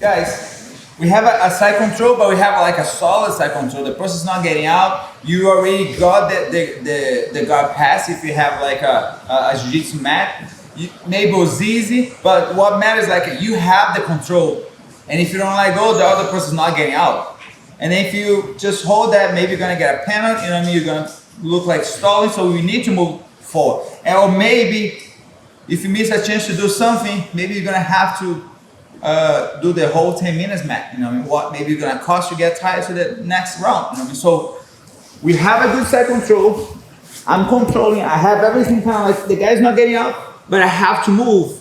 guys, we have a side control, but we have like a solid side control. The person's not getting out. You already got the guard pass if you have like a jiu-jitsu mat. Maybe it was easy, but what matters is like you have the control. And if you don't let go, the other person's not getting out. And if you just hold that, maybe you're gonna get a penalty, you know what I mean? You're gonna look like stalling, so we need to move forward. And or maybe, if you miss a chance to do something, maybe you're gonna have to do the whole 10 minutes match, you know what I mean? What maybe you're gonna cost you get tired to the next round, you know what I mean? So, we have a good side control. I'm controlling, I have everything kind of like, the guy's not getting out, but I have to move.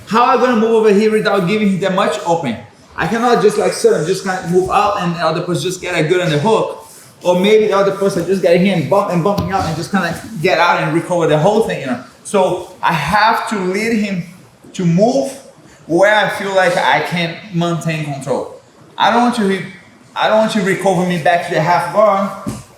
How am I gonna move over here without giving him that much open? I cannot just like sit and just kind of move out and the other person just get a good on the hook. Or maybe the other person just get here and bumping out and just kind of get out and recover the whole thing, you know. So I have to lead him to move where I feel like I can maintain control. I don't want you to recover me back to the half guard.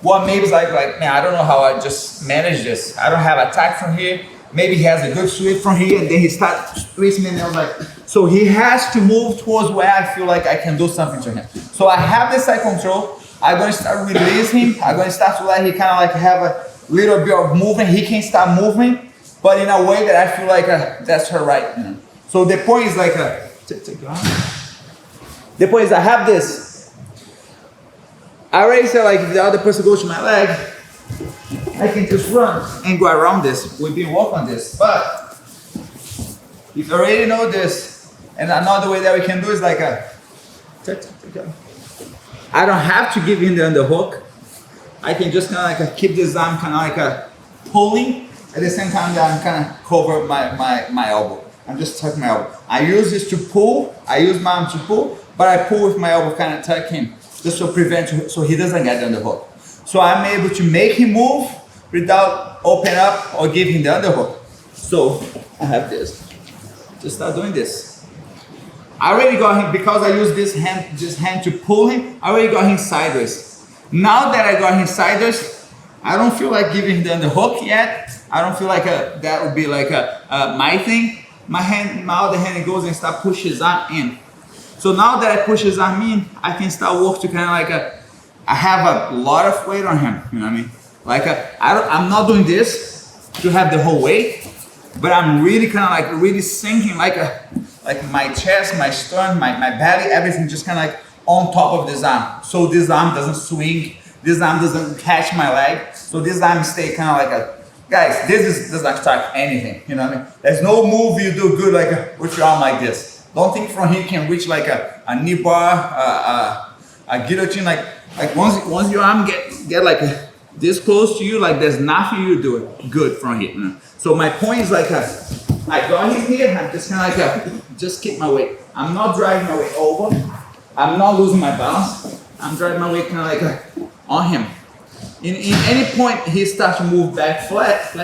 What maybe is like man, I don't know how I just manage this. I don't have attack from here. Maybe he has a good sweep from here and then he starts twisting me and I was like, so he has to move towards where I feel like I can do something to him. So I have this side control. I'm going to start releasing him. I'm going to start to let him kind of like have a little bit of movement. He can start moving, but in a way that I feel like that's her right. You know? So the point is like, the point is I have this. I already said like if the other person goes to my leg, I can just run and go around this. We've been working on this, but if you already know this, and another way that we can do is like I don't have to give him the underhook. I can just kind of like keep this arm kind of like pulling at the same time that I'm kind of cover my elbow. I'm just tucking my elbow. I use this to pull. I use my arm to pull, but I pull with my elbow, kind of tuck him, just to prevent so he doesn't get the underhook. So I'm able to make him move without open up or give him the underhook. So I have this. Just start doing this. I already got him, because I use this hand to pull him, I already got him sideways. Now that I got him sideways, I don't feel like giving him the underhook yet. I don't feel like that would be like my thing. My other hand goes and start push his arm in. So now that I push his arm in, I can start work to kind of like I have a lot of weight on him, you know what I mean? Like I'm not doing this to have the whole weight, but I'm really kind of like really sinking like my chest, my sternum, my belly, everything just kind of like on top of this arm. So this arm doesn't swing, this arm doesn't catch my leg. So this arm stay kind of like guys, this does not attack anything, you know what I mean? There's no move you do good like with your arm like this. Don't think from here you can reach like a knee bar, a guillotine, like once your arm get like this close to you, like there's nothing you do it good from here. You know? So my point is like I got him here, I'm just kind of like just keep my weight. I'm not driving my weight over. I'm not losing my balance. I'm driving my weight kind of like on him. In any point he starts to move back flat.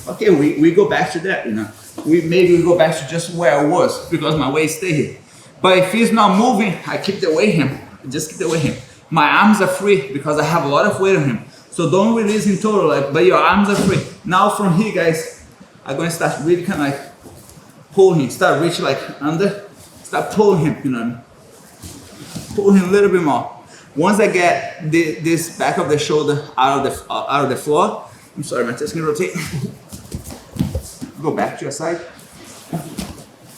Okay, we go back to that, you know. Maybe we go back to just where I was because my weight stay here. But if he's not moving, I keep the weight him. Just keep the weight him. My arms are free because I have a lot of weight on him. So don't release in total, like, but your arms are free. Now from here, guys, I'm going to start really kind of like pull him. Start reaching like under. Start pulling him, you know. Pull him a little bit more. Once I get this back of the shoulder out of the floor, I'm sorry, my chest can rotate. Go back to your side.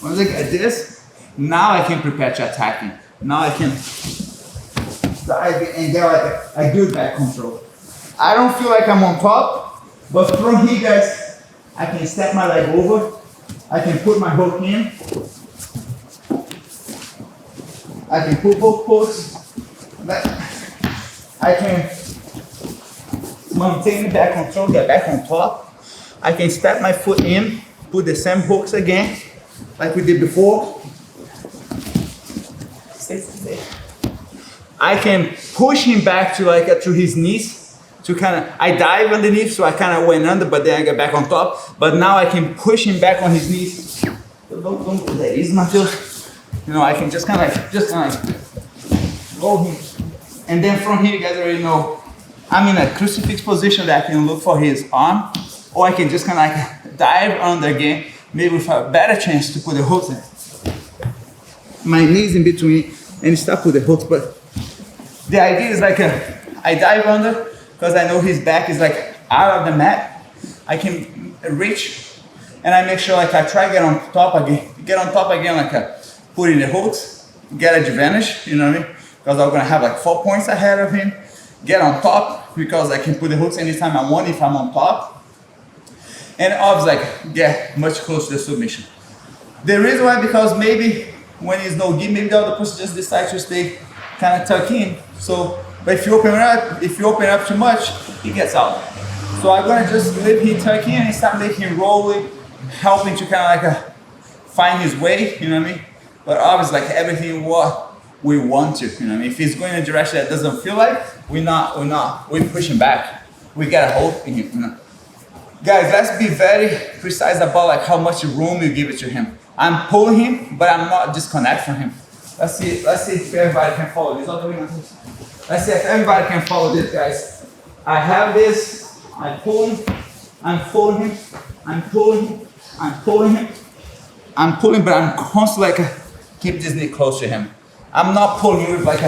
Once I get this, now I can prepare to attack him. Now I can dive and get like a good back control. I don't feel like I'm on top, but from here, guys, I can step my leg over. I can put my hook in. I can put both hooks. I can maintain the back control, get back on top. I can step my foot in, put the same hooks again, like we did before. Stay. I can push him back to like to his knees, to kind of, I dive underneath, so I kind of went under, but then I get back on top. But now I can push him back on his knees. Don't do that easy, Matheus. You know, I can just kind of like roll him. And then from here, you guys already know, I'm in a crucifix position that I can look for his arm, or I can just kind of like dive under again, maybe with a better chance to put the hooks in. my knees in between and start with the hooks. But the idea is like I dive under because I know his back is like out of the mat. I can reach and I make sure like I try to get on top again, like put in the hooks, get advantage, you know what I mean? Because I'm gonna have like 4 points ahead of him. Get on top because I can put the hooks anytime I want if I'm on top. And obviously like get much closer to the submission. The reason why, because maybe when he's no give, maybe the other person just decides to stay kind of tuck in. So, but if you open up too much, he gets out. So I'm gonna just leave him tuck in and start making him rolling, helping to kind of like find his way, you know what I mean? But obviously like everything what we want to, you know what I mean? If he's going in a direction that doesn't feel like, we're pushing back. We get a hold in him, you know? Guys, let's be very precise about like how much room you give it to him. I'm pulling him, but I'm not disconnect from him. Let's see if everybody can follow this. Let's see if everybody can follow this, guys. I have this, I pull him, I'm pulling him, I'm pulling him, I'm pulling him. I'm pulling, but I'm constantly like keep this knee close to him. I'm not pulling with like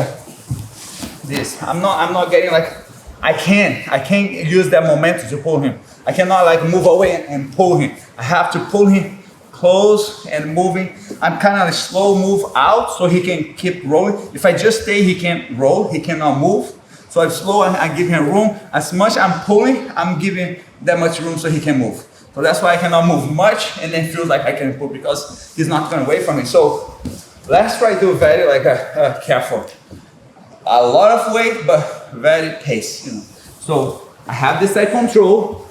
this. I'm not getting like, I can't use that momentum to pull him. I cannot like move away and pull him. I have to pull him close and moving. I'm kind of like slow move out so he can keep rolling. If I just stay, he can't roll, he cannot move. So I'm slow and I give him room. As much I'm pulling, I'm giving that much room so he can move. So that's why I cannot move much and then feel like I can pull because he's not going away from me. So let's try to do very like careful. A lot of weight, but very pace, you know. So I have this side control.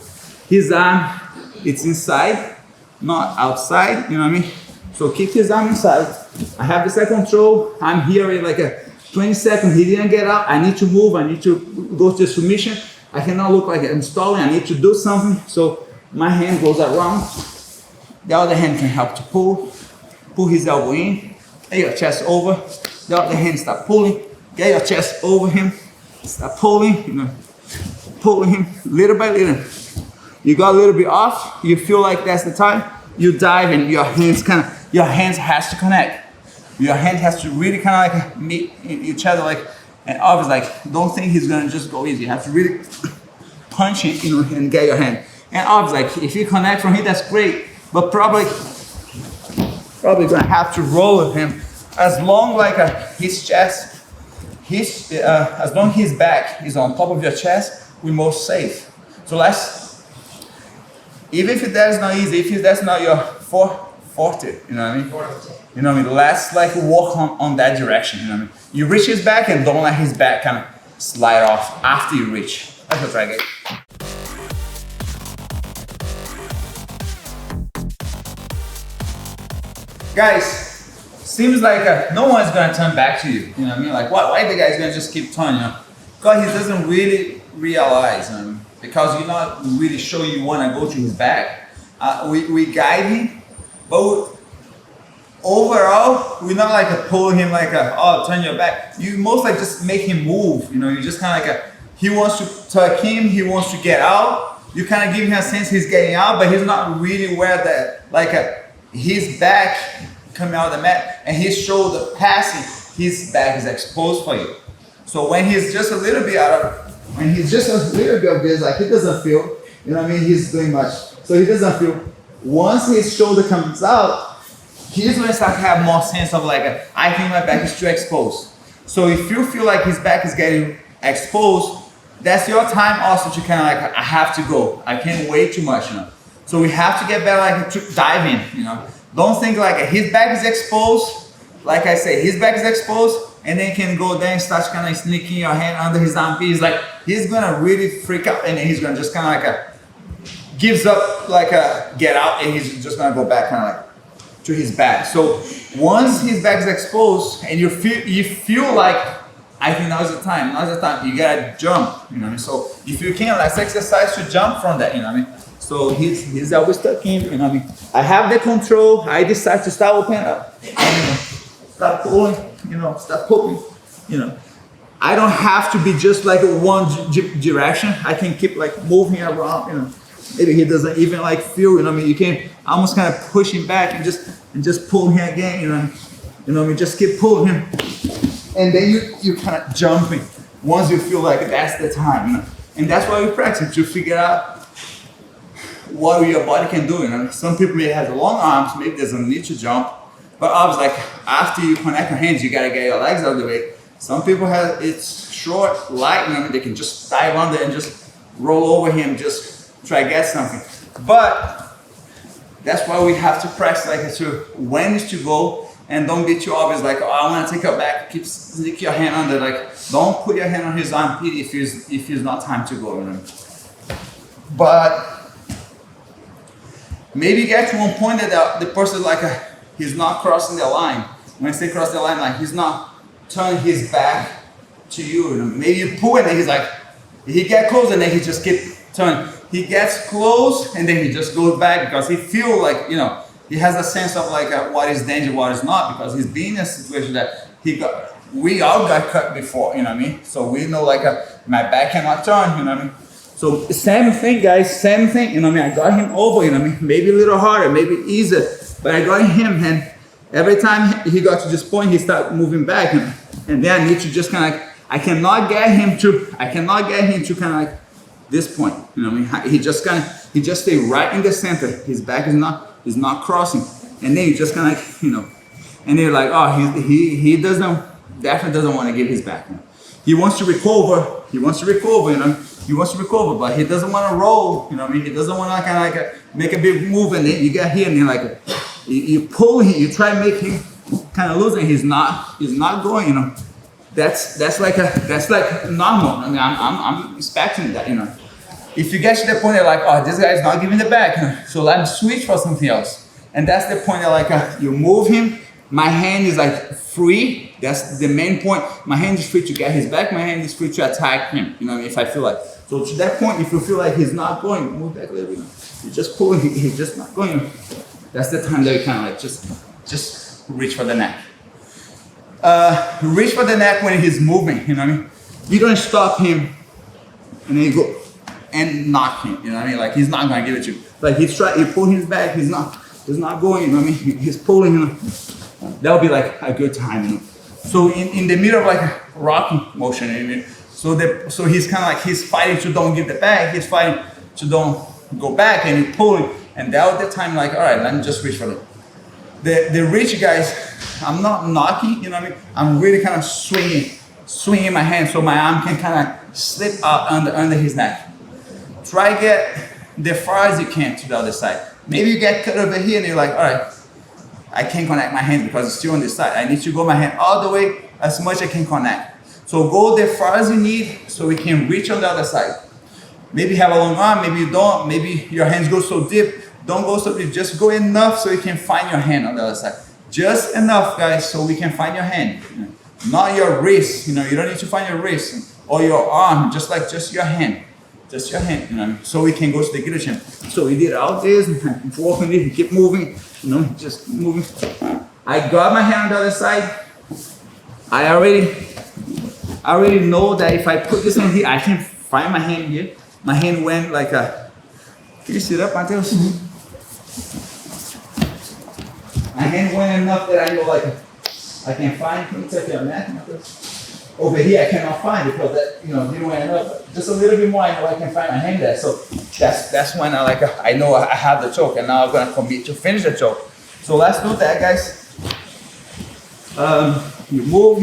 His arm, it's inside, not outside, you know what I mean? So keep his arm inside. I have this side control. I'm here in like 20 seconds. He didn't get out. I need to move. I need to go to submission. I cannot look like I'm stalling. I need to do something. So my hand goes around. The other hand can help to pull his elbow in. Get your chest over. The other hand start pulling. Get your chest over him. Start pulling, you know, pulling him little by little. You got a little bit off. You feel like that's the time. You dive and your hands has to connect. Your hand has to really kind of like meet each other, like, and obviously like don't think he's gonna just go easy. You have to really punch it, you know, and get your hand. And obviously like if you connect from here, that's great. But probably gonna have to roll with him as long like his chest, as long his back is on top of your chest, we're most safe. So even if that's not easy, if that's not your forte, you know what I mean? You know what I mean? Let's like walk on that direction, you know what I mean? You reach his back and don't let his back kind of slide off after you reach. Let's try again. Guys, seems like no one's gonna turn back to you. You know what I mean? Like why the guy's gonna just keep turning? You know? Because he doesn't really realize, because you're not really sure you want to go to his back. We guide him, but overall, we're not like pulling him like turn your back. You most like just make him move. You know, you just kind of like he wants to tuck him, he wants to get out. You kind of give him a sense he's getting out, but he's not really aware that like his back coming out of the mat and his shoulder passing, his back is exposed for you. So when he's just a little bit when he's just a little bit of this, like he doesn't feel, you know what I mean, he's doing much. So he doesn't feel. Once his shoulder comes out, he's going to start to have more sense of like, I think my back is too exposed. So if you feel like his back is getting exposed, that's your time also to kind of like, I have to go. I can't wait too much, you know. So we have to get better like to dive in, you know. Don't think like his back is exposed. Like I say, his back is exposed. And then can go there and start kind of sneaking your hand under his armpit. He's like, he's gonna really freak out, and then he's gonna just kind of like gives up, like get out, and he's just gonna go back kind of like to his back. So once his back is exposed, and you feel like, I think now's the time. You gotta jump, you know what I mean? So if you can, let's exercise to jump from that, you know what I mean? So he's always stuck in, you know what I mean? I have the control. I decide to start opening up, and, start pulling. You know, start pulling, you know. I don't have to be just like one direction. I can keep like moving around, you know. Maybe he doesn't even like feel, you know what I mean? You can almost kind of push him back and just pull him again, you know. You know what I mean? Just keep pulling him. And then you kind of jumping once you feel like that's the time. You know? And that's why we practice, to figure out what your body can do. You know? Some people may have long arms, maybe doesn't need to jump. But obviously, like after you connect your hands, you gotta get your legs out of the way. Some people have it's short, light, you know, they can just dive under and just roll over him, just try to get something. But that's why we have to practice like to when is to go, and don't be too obvious like, oh, I want to take your back, stick your hand under, like don't put your hand on his armpit if it's not time to go. You know? But maybe get to one point that the person is like he's not crossing the line. When I say cross the line, like he's not turning his back to you. You know? Maybe you pull it and he's like, he get close and then he just keep turning. He gets close and then he just goes back because he feel like, you know, he has a sense of like what is danger, what is not, because he's been in a situation that we all got cut before, you know what I mean? So we know like my back cannot turn, you know what I mean? So same thing, guys, same thing, you know what I mean? I got him over, you know what I mean? Maybe a little harder, maybe easier, but I got him, and every time he got to this point, he started moving back, you know? And then I need to just kind of like, I cannot get him to kind of like this point, you know what I mean? He just stay right in the center. His back is not crossing, and then you just kind of like, you know, and they're like, oh, he definitely doesn't want to give his back. You know? He wants to recover, you know, he wants to recover, but he doesn't want to roll, you know what I mean? He doesn't want to kind of like make a big move, and then you get here and you're like, you pull him, you try to make him kind of lose, and he's not going, you know. That's like normal. I mean, I'm expecting that, you know. If you get to the point that like, oh, this guy is not giving the back, so let me switch for something else. And that's the point that like you move him, my hand is like free. That's the main point. My hand is free to get his back. My hand is free to attack him. You know, if I feel like. So to that point, if you feel like he's not going, move back a little bit. You know. You just pull him. He's just not going. That's the time that you kind of like just reach for the neck. Reach for the neck when he's moving. You know what I mean? You don't stop him, and then you go and knock him. You know what I mean? Like he's not gonna give it to you. Like you pull his back. He's not going. You know what I mean? He's pulling. You know. That would be like a good time. You know. So in the middle of like a rocking motion, you know, so he's kind of like he's fighting to don't give the back. He's fighting to don't go back, and he's pulling. And that was the time like, all right, let me just reach for it. The reach, guys, I'm not knocking. You know what I mean? I'm really kind of swinging my hand so my arm can kind of slip out under his neck. Try get the far as you can to the other side. Maybe you get cut over here and you're like, all right, I can't connect my hand because it's still on this side. I need to go my hand all the way as much as I can connect. So go the far as you need so we can reach on the other side. Maybe you have a long arm, maybe you don't, maybe your hands go so deep. Don't go so deep, just go enough so you can find your hand on the other side. Just enough, guys, so we can find your hand. Not your wrist, you know, you don't need to find your wrist or your arm, just your hand. Just your hand, you know, so we can go to the guillotine. So we did all this, work on it, keep moving, you know, just moving. I got my hand on the other side. I already know that if I put this on here, I can find my hand here. My hand went like a, can you sit up, Mateus? My hand went enough that I know like, I can find, can you take your mat, Mateus? Over here I cannot find because that, you know, didn't went enough. Just a little bit more, I know I can find my hand there. So that's when I know I have the choke, and now I'm gonna commit to finish the choke. So let's do that, guys. You move,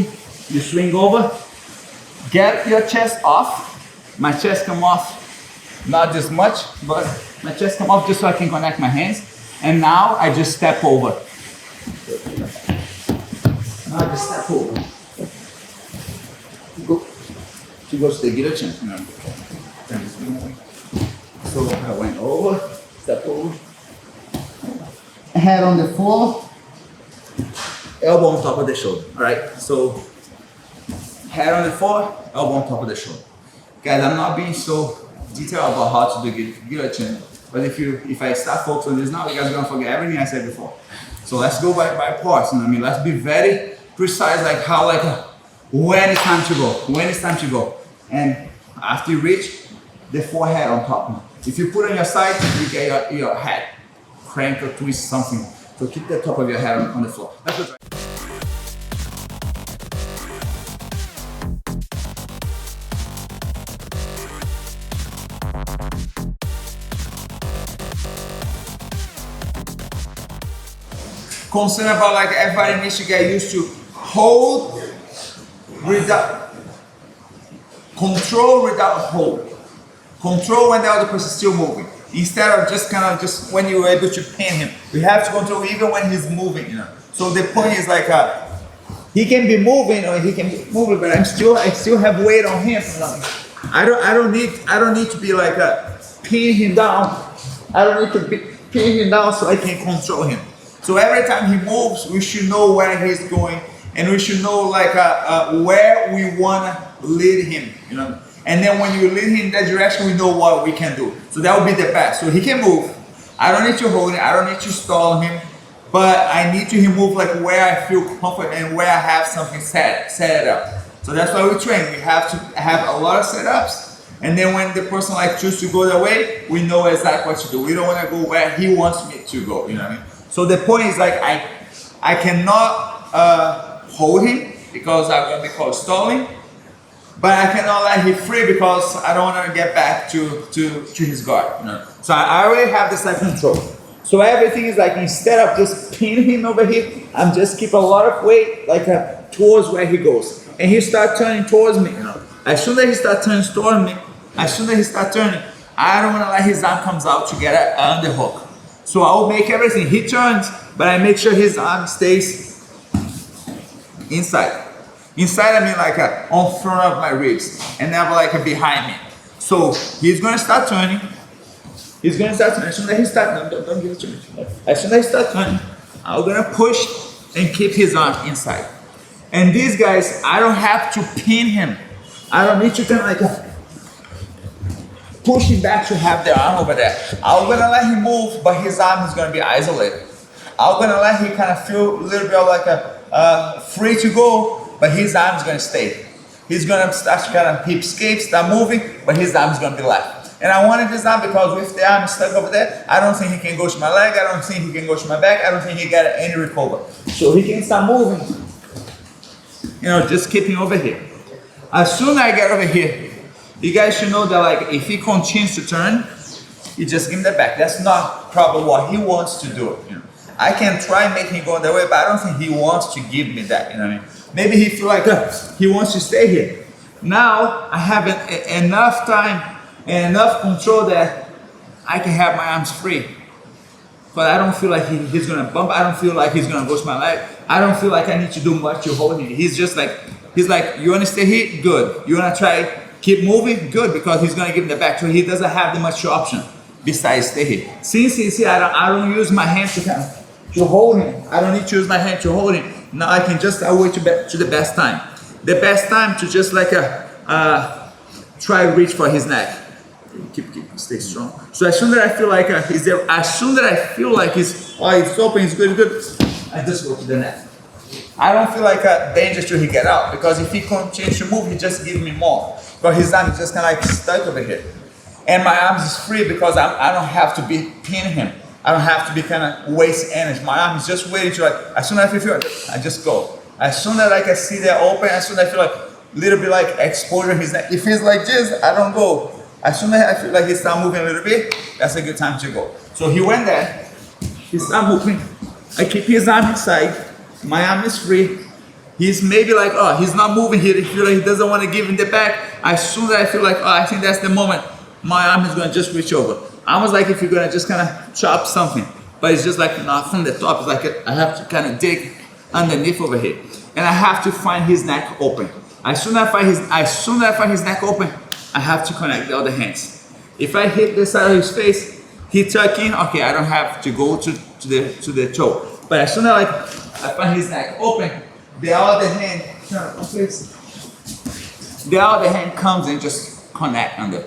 you swing over, get your chest off. My chest come off, not this much, but my chest come off just so I can connect my hands. And now I just step over. Now I just step over. She goes to the guillotine. So I went over, step over, head on the floor, elbow on top of the shoulder. All right, so head on the floor, elbow on top of the shoulder. Guys, I'm not being so detailed about how to do guillotine, but if I start focusing on this now, you guys are gonna forget everything I said before. So let's go by parts. You know what I mean? Let's be very precise, like how when it's time to go. When it's time to go. And after you reach, the forehead on top. If you put on your side, you get your head crank or twist something. So keep the top of your head on the floor. Let's go. concerned about like everybody needs to get used to hold without control without hold. Control when the other person is still moving. Instead of just kind of just when you're able to pin him. We have to control even when he's moving, you know. So the point is like he can be moving or he can be moving, but I still have weight on him. I don't need to be like pin him down. I don't need to pin him down so I can control him. So every time he moves, we should know where he's going, and we should know like where we wanna lead him, you know. And then when you lead him in that direction, we know what we can do. So that would be the best. So he can move. I don't need to hold him. I don't need to stall him. But I need to move like where I feel comfort and where I have something set up. So that's why we train. We have to have a lot of setups. And then when the person like chooses to go that way, we know exactly what to do. We don't want to go where he wants me to go. You know what I mean? So the point is like I cannot hold him because I'm going to be called stalling. But I cannot let him free because I don't want to get back to his guard. You know? So I already have the side control. So everything is like instead of just pinning him over here, I'm just keep a lot of weight like towards where he goes. And he start turning towards me. You know? As soon as he start turning towards me, I don't want to let his arm comes out to get an underhook. So I will make everything. He turns, but I make sure his arm stays inside. Inside, I mean like on front of my ribs and never like behind me. So he's gonna start turning. As soon as he starts, don't give it to me. As soon as he starts turning, I'm gonna push and keep his arm inside. And these guys, I don't have to pin him. I don't need to kind of like push him back to have the arm over there. I'm gonna let him move, but his arm is gonna be isolated. I'm gonna let him kind of feel a little bit like free to go. But his arm's gonna stay. He's gonna start to kind of hip escape, start moving, but his arm's gonna be left. And I wanted this arm because with the arm stuck over there, I don't think he can go to my leg, I don't think he can go to my back, I don't think he got any recover. So he can start moving. You know, just keeping over here. As soon as I get over here, you guys should know that like if he continues to turn, you just give him the back. That's not probably what he wants to do. You know? I can try making him go that way, but I don't think he wants to give me that, you know what I mean? Maybe he feel like he wants to stay here. Now I have enough time and enough control that I can have my arms free. But I don't feel like he's gonna bump. I don't feel like he's gonna go to my leg. I don't feel like I need to do much to hold him. He's like, you wanna stay here? Good. You wanna try keep moving? Good, because he's gonna give me the back. So he doesn't have the much option besides stay here. Since he's here, I don't use my hand to hold him. I don't need to use my hand to hold him. Now I can just wait to the best time. The best time to just like try to reach for his neck. Stay strong. So as soon as I feel like he's there, as soon as I feel like it's open, it's good, I just go to the neck. I don't feel like danger till he get out, because if he continues to move, he just gives me more. But his arm is just kind of like stuck over here. And my arms is free because I don't have to be pinning him. I don't have to be kind of waste energy. My arm is just waiting to like, as soon as I feel it, I just go. As soon as I can see that open, as soon as I feel like a little bit like exposure his neck. If he's like this, I don't go. As soon as I feel like he start moving a little bit, that's a good time to go. So he went there, he start moving. I keep his arm inside. My arm is free. He's maybe like, he's not moving here. He feel like he doesn't want to give him the back. As soon as I feel like, I think that's the moment, my arm is gonna just reach over. Almost like if you're gonna just kind of chop something, but it's just like not from the top. It's like I have to kind of dig underneath over here, and I have to find his neck open. As soon as I find his neck open, I have to connect the other hands. If I hit the side of his face, he tuck in. Okay, I don't have to go to the toe. But as soon as I find his neck open, the other hand comes and just connect under.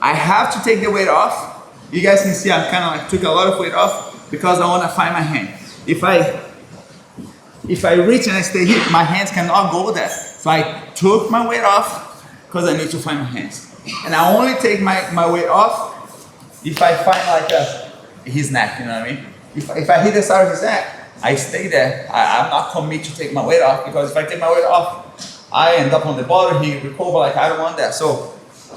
I have to take the weight off. You guys can see I kind of like took a lot of weight off because I want to find my hand. If I reach and I stay here, my hands cannot go there. So I took my weight off because I need to find my hands. And I only take my weight off if I find like his neck, you know what I mean? If I hit the side of his neck, I stay there. I'm not committed to take my weight off, because if I take my weight off, I end up on the bottom, he recover, like I don't want that. So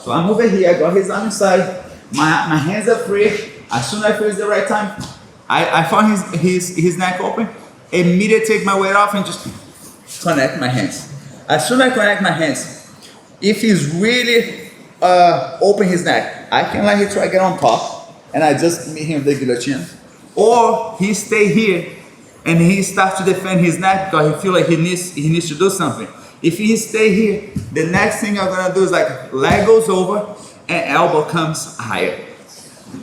I'm over here, I got his arm inside, my hands are free. As soon as I feel it's the right time, I found his neck open. immediately take my weight off and just connect my hands. As soon as I connect my hands, if he's really open his neck, I can let him try to get on top and I just meet him with the guillotine. Or he stay here and he starts to defend his neck because he feel like he needs to do something. If he stay here, the next thing I'm gonna do is like leg goes over and elbow comes higher.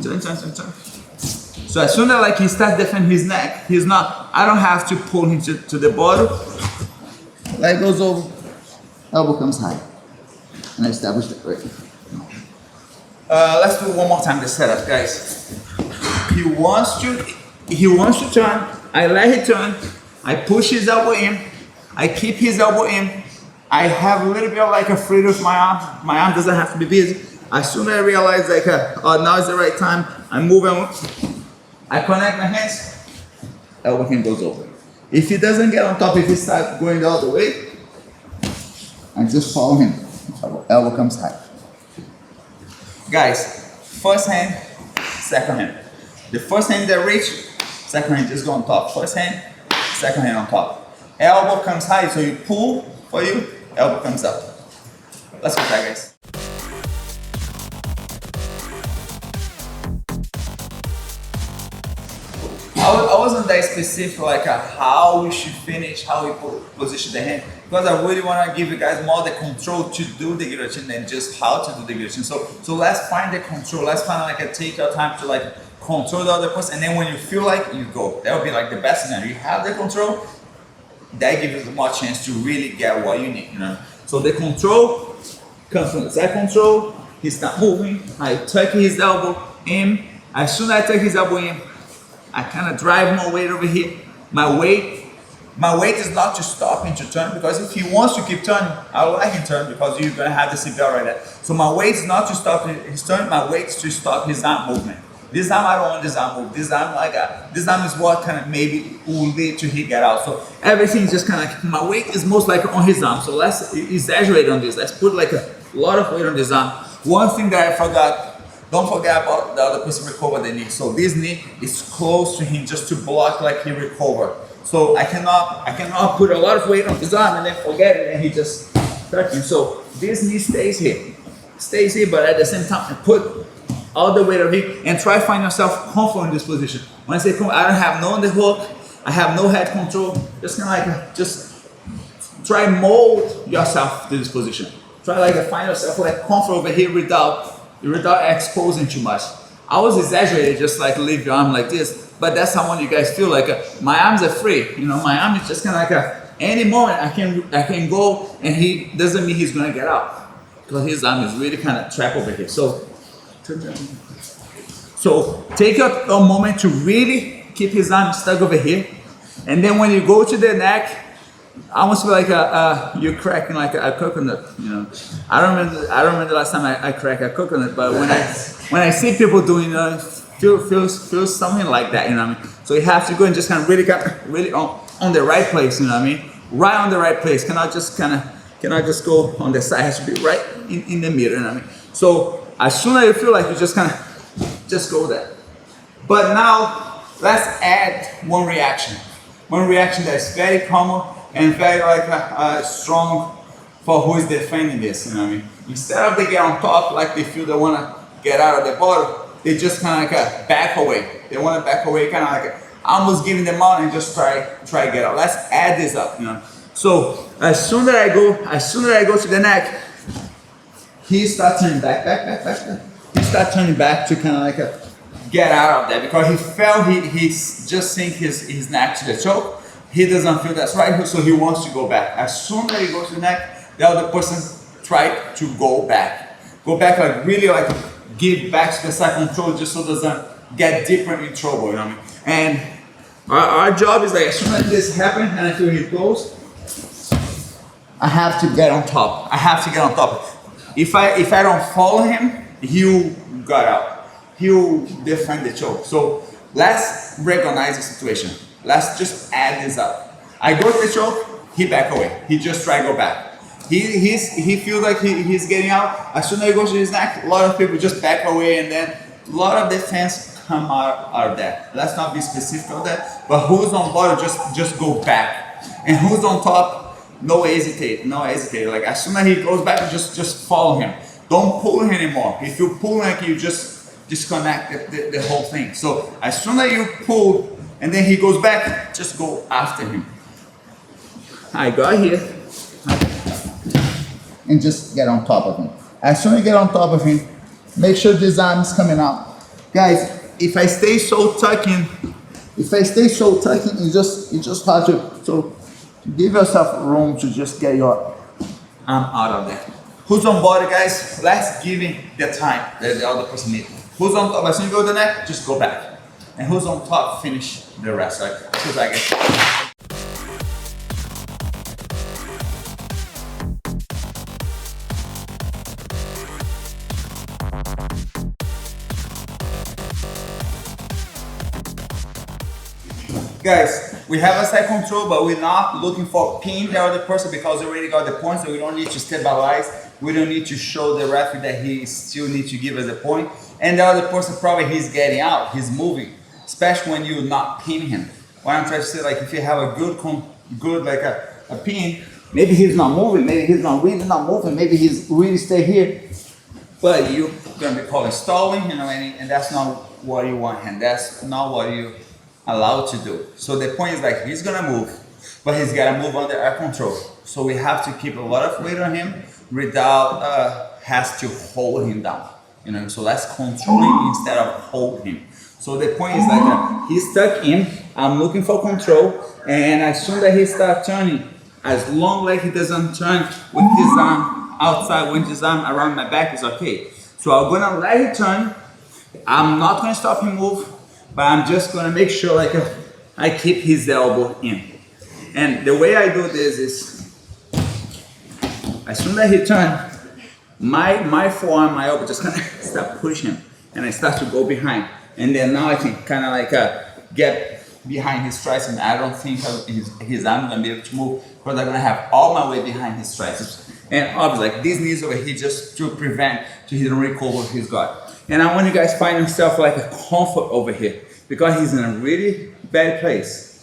Turn. So as soon as like he starts defending his neck, I don't have to pull him to the bottom. Leg goes over, elbow comes high. And I establish the break. Let's do one more time the setup, guys. He wants to turn, I let him turn, I push his elbow in, I keep his elbow in, I have a little bit of like a freedom with my arm doesn't have to be busy. As soon as I realize like, now is the right time, I move and I connect my hands, elbow hand goes over. If he doesn't get on top, if he starts going the other way, I just follow him, elbow comes high. Guys, first hand, second hand. The first hand that reach, second hand just go on top. First hand, second hand on top. Elbow comes high, so you pull for you, elbow comes up. Let's go back, guys. I wasn't that specific like how we should finish, how we position the hand, because I really want to give you guys more the control to do the guillotine than just how to do the guillotine. So let's find the control. Let's find like take your time to like control the other person, and then when you feel like you go, that would be like the best scenario. You have the control, that gives you more chance to really get what you need, you know. So the control comes from the side control. He's not moving. I tuck his elbow in. As soon as I tuck his elbow in, I kind of drive my weight over here. My weight is not to stop him to turn, because if he wants to keep turning, I'll let him turn because you're gonna have the seatbelt right there. So my weight is not to stop his turn. My weight is to stop his arm movement. This arm, I don't want this arm move. This arm is what kind of maybe will lead to he get out. So everything is just kind of like, my weight is most likely on his arm. So let's exaggerate on this. Let's put like a lot of weight on this arm. One thing that I forgot, don't forget about the other person recover the knee. So this knee is close to him just to block like he recover. So I cannot put a lot of weight on his arm and then forget it and he just touching. So this knee stays here, but at the same time I put all the weight over here and try to find yourself comfortable in this position. When I say comfortable, I don't have no underhook, I have no head control. Just kind of like just try mold yourself to this position. Try like find yourself like comfortable over here without exposing too much. I was exaggerating, just like leave your arm like this, but that's how one you guys feel like. My arms are free, you know. My arm is just kind of like any moment I can go, and he doesn't mean he's gonna get out because his arm is really kind of trapped over here. So take a moment to really keep his arm stuck over here, and then when you go to the neck, I almost feel like you're cracking like a coconut, you know. I don't remember the last time I cracked a coconut, but when I see people doing feel something like that, you know what I mean. So you have to go and just kind of really on the right place, you know what I mean. Right on the right place. Cannot just go on the side. It has to be right in the middle, you know what I mean. So as soon as you feel like you just kind of just go there. But now let's add one reaction that's very common and very like strong for who is defending this, you know what I mean. Instead of they get on top like they feel they want to get out of the bottom, they just kind of like back away. They want to back away, kind of like almost giving them out and just try to get out. Let's add this up, you know. So as soon as I go to the neck, he starts turning back. He starts turning back to kind of like get out of there because he felt he's just sink his neck to the choke. He doesn't feel that's right, so he wants to go back. As soon as he goes to the neck, the other person try to go back like really like give back to the side control just so it doesn't get deeper in trouble, you know what I mean? And our job is like as soon as this happens and I feel he goes, I have to get on top. If I don't follow him, he'll get out. He'll defend the choke. So let's recognize the situation. Let's just add this up. I go to the choke, he back away. He just try to go back. He feels like he's getting out. As soon as he goes to his neck, a lot of people just back away and then a lot of defense come out of that. Let's not be specific on that, but who's on bottom, just go back. And who's on top, no hesitate. Like as soon as he goes back, just follow him. Don't pull him anymore. If you pull like you just disconnect the whole thing. So as soon as you pull and then he goes back, just go after him. I got here and just get on top of him. As soon as you get on top of him, make sure this arm is coming out. Guys, if I stay so tucking, you just have to give yourself room to just get your arm out of there. Who's on body, guys? Let's give him the time that the other person needs. Who's on top? As soon as you go to the neck, just go back. And who's on top, finish the rest. Like, just like it. Guys, we have a side control, but we're not looking for pin the other person because we already got the point, so we don't need to stabilize. We don't need to show the referee that he still needs to give us a point. And the other person probably he's getting out, he's moving, especially when you not pin him. What I'm trying to say, like if you have a good like a pin, maybe he's not moving, maybe he's not really not moving, maybe he's really stay here. But you're gonna be called stalling, you know, and that's not what you want, and that's not what you allowed to do. So the point is like he's gonna move, but he's gotta move under our control. So we have to keep a lot of weight on him without has to hold him down. You know, so let's control him instead of hold him. So the point is like he's stuck in, I'm looking for control, and as soon as he starts turning, as long as he doesn't turn with his arm outside, with his arm around my back is okay. So I'm gonna let him turn. I'm not gonna stop him move, but I'm just gonna make sure like I keep his elbow in. And the way I do this is, as soon as he turns, my forearm, my elbow just kind of start pushing him, and I start to go behind. And then now I can kind of like get behind his triceps. I don't think his arm gonna be able to move because I'm gonna have all my weight behind his triceps. And obviously, like these knees over here just to prevent to hit and recover his guard. And I want you guys find yourself like a comfort over here because he's in a really bad place.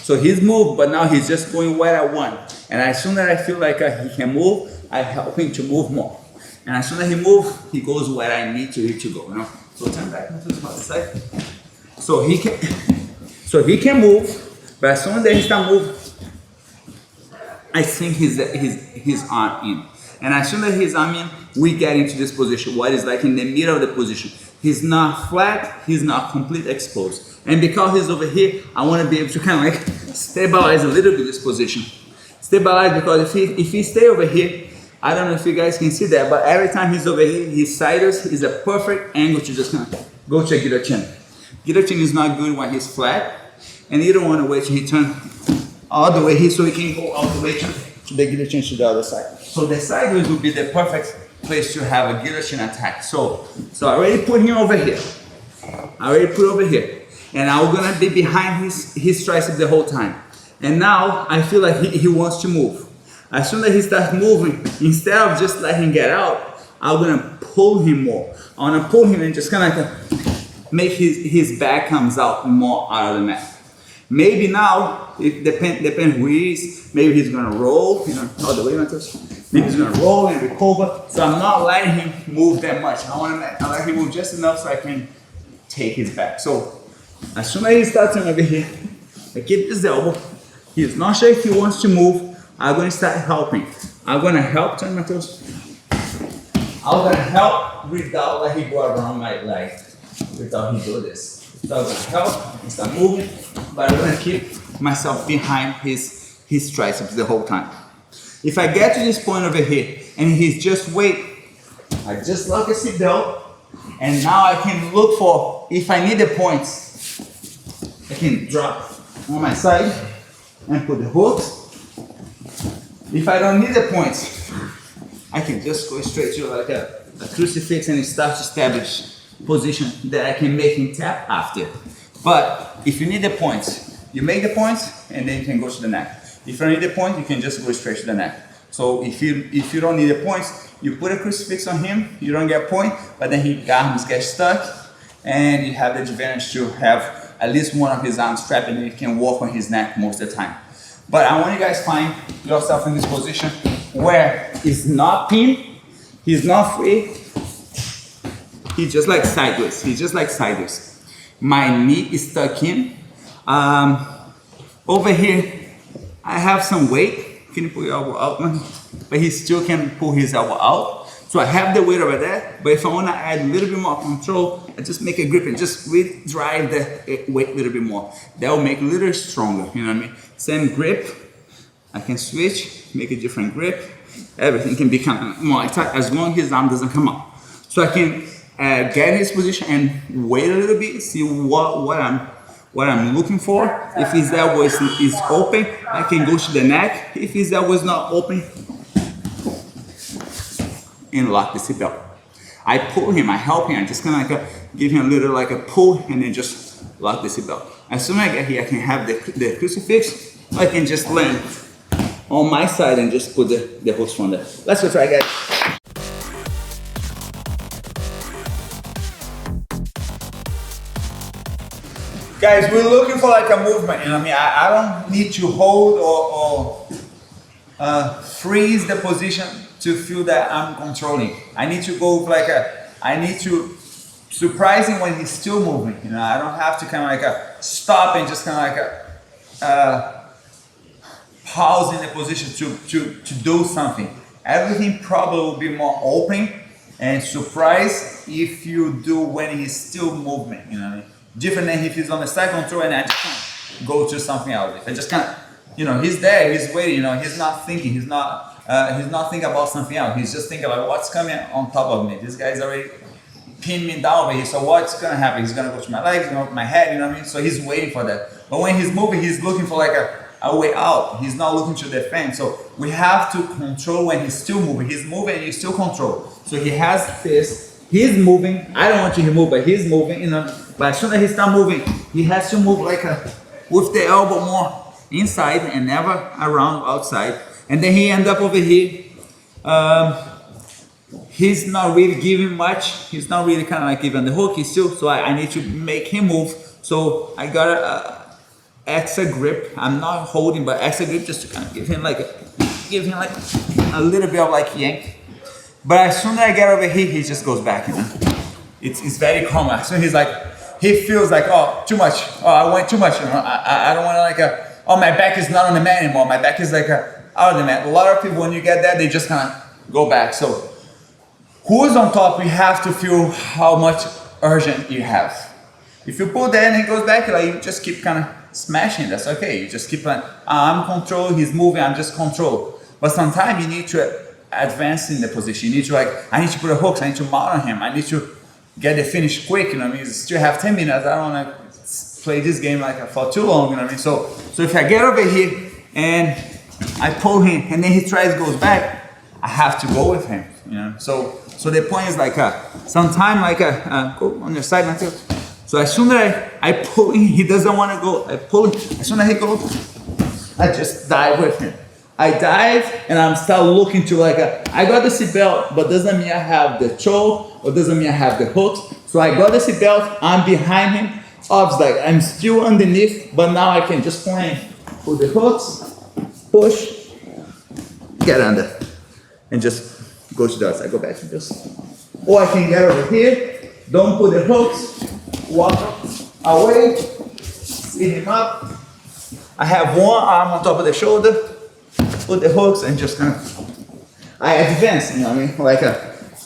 So he's moved, but now he's just going where I want. And as soon as I feel like he can move, I help him to move more. And as soon as he moves, he goes where I need to go. You know? So turn back to the other side. So he can move, but as soon as he starts moving, I sink his arm in. And as soon as his arm in, we get into this position, what is like in the middle of the position. He's not flat, he's not completely exposed. And because he's over here, I want to be able to kind of like stabilize a little bit this position. Stabilize because if he stay over here, I don't know if you guys can see that, but every time he's over here, his sideways is a perfect angle to just kind of go to a guillotine. Guillotine is not good when he's flat, and you don't want to wait till he turn all the way here so he can go all the way to the guillotine to the other side. So the sideways would be the perfect place to have a guillotine attack. So I already put him over here. And I'm gonna be behind his tricep the whole time. And now I feel like he wants to move. As soon as he starts moving, instead of just letting him get out, I'm gonna pull him more. I wanna pull him and just kind of like make his back comes out more out of the mat. Maybe now, it depends who he is, maybe he's gonna roll, you know, all the way like this. Maybe he's gonna roll and recover. So I'm not letting him move that much. I let him move just enough so I can take his back. So as soon as he starts over here, I keep his elbow. He's not sure if he wants to move. I'm gonna start helping. I'm gonna help turn my toes. I'm gonna help without letting him go around my leg. Without him do this. So I'm gonna help and start moving, but I'm gonna keep myself behind his triceps the whole time. If I get to this point over here and he's just wait, I just lock a seat down, and now I can look for, if I need the points, I can drop on my side and put the hooks. If I don't need the points, I can just go straight to like a crucifix and start to establish position that I can make him tap after. But if you need the points, you make the points and then you can go to the neck. If you don't need the point, you can just go straight to the neck. So if you don't need the points, you put a crucifix on him, you don't get a point, but then his arms get stuck, and you have the advantage to have at least one of his arms strapped and you can walk on his neck most of the time. But I want you guys to find yourself in this position where he's not pinned, he's not free, he's just like sideways, My knee is stuck in. Over here, I have some weight. Can you pull your elbow out, man? But he still can pull his elbow out. So I have the weight over there, but if I want to add a little bit more control, I just make a grip and just really drive the weight a little bit more. That will make it a little stronger, you know what I mean? Same grip, I can switch, make a different grip. Everything can become more tight as long as his arm doesn't come up. So I can get in this position and wait a little bit, see what I'm looking for. If his elbow is open, I can go to the neck. If his elbow is not open, and lock the seatbelt. I pull him, I help him, I just kind of like give him a little like a pull and then just lock the seatbelt. As soon as I get here, I can have the crucifix, I can just land on my side and just put the hooks from there. Let's go try, guys. Guys, we're looking for like a movement, you know what I mean? I don't need to hold or freeze the position to feel that I'm controlling. I need to go like I need to surprise him when he's still moving. You know, I don't have to kind of like stop and just kind of like pause in the position to do something. Everything probably will be more open and surprise if you do when he's still moving. You know what I mean? Different than if he's on the side control and I just kind of go to something else. If I just kind of, you know, he's there, he's waiting. You know, he's not thinking. He's not thinking about something else. He's just thinking about what's coming on top of me. This guy's already pinned me down over here. So what's gonna happen? He's gonna go to my legs, you know, my head, you know what I mean? So he's waiting for that. But when he's moving, he's looking for like a way out. He's not looking to defend. So we have to control when he's still moving. He's moving and you still control. So he has this, he's moving. I don't want you to move, but he's moving, you know. But as soon as he starts moving, he has to move like with the elbow more inside and never around outside. And then he end up over here. He's not really giving much. He's not really kind of like giving the hook. He's still, so I need to make him move. So I got a extra grip. I'm not holding, but extra grip just to kind of give him like a little bit of like yank. But as soon as I get over here, he just goes back. You know, it's very common. So he's like, he feels like, oh, too much. Oh, I went too much. You know, I don't want to like oh, my back is not on the mat anymore. My back is like out of the mat. A lot of people, when you get that, they just kind of go back. So who's on top, you have to feel how much urgent you have. If you pull that and he goes back, like you just keep kind of smashing, that's okay. You just keep like, I'm control, he's moving, I'm just control. But sometimes you need to advance in the position. You need to like, I need to put a hook, I need to mount on him, I need to get the finish quick, you know what I mean? You still have 10 minutes, I don't want to play this game like for too long, you know what I mean? So if I get over here and I pull him and then he tries goes back, I have to go with him, you know? So the point is like, sometime like, go on your side until, so as soon as I pull him, he doesn't want to go, I pull him, as soon as he goes, I just dive with him. I dive and I'm start looking to like, I got the seatbelt, but doesn't mean I have the choke or doesn't mean I have the hooks. So I got the seatbelt, I'm behind him, obviously like I'm still underneath, but now I can just point, put the hooks, push, get under, and just go to the other side, go back to this. Or I can get over here, don't put the hooks, walk away, speed him up. I have one arm on top of the shoulder, put the hooks and just kind of, I advance, you know what I mean? Like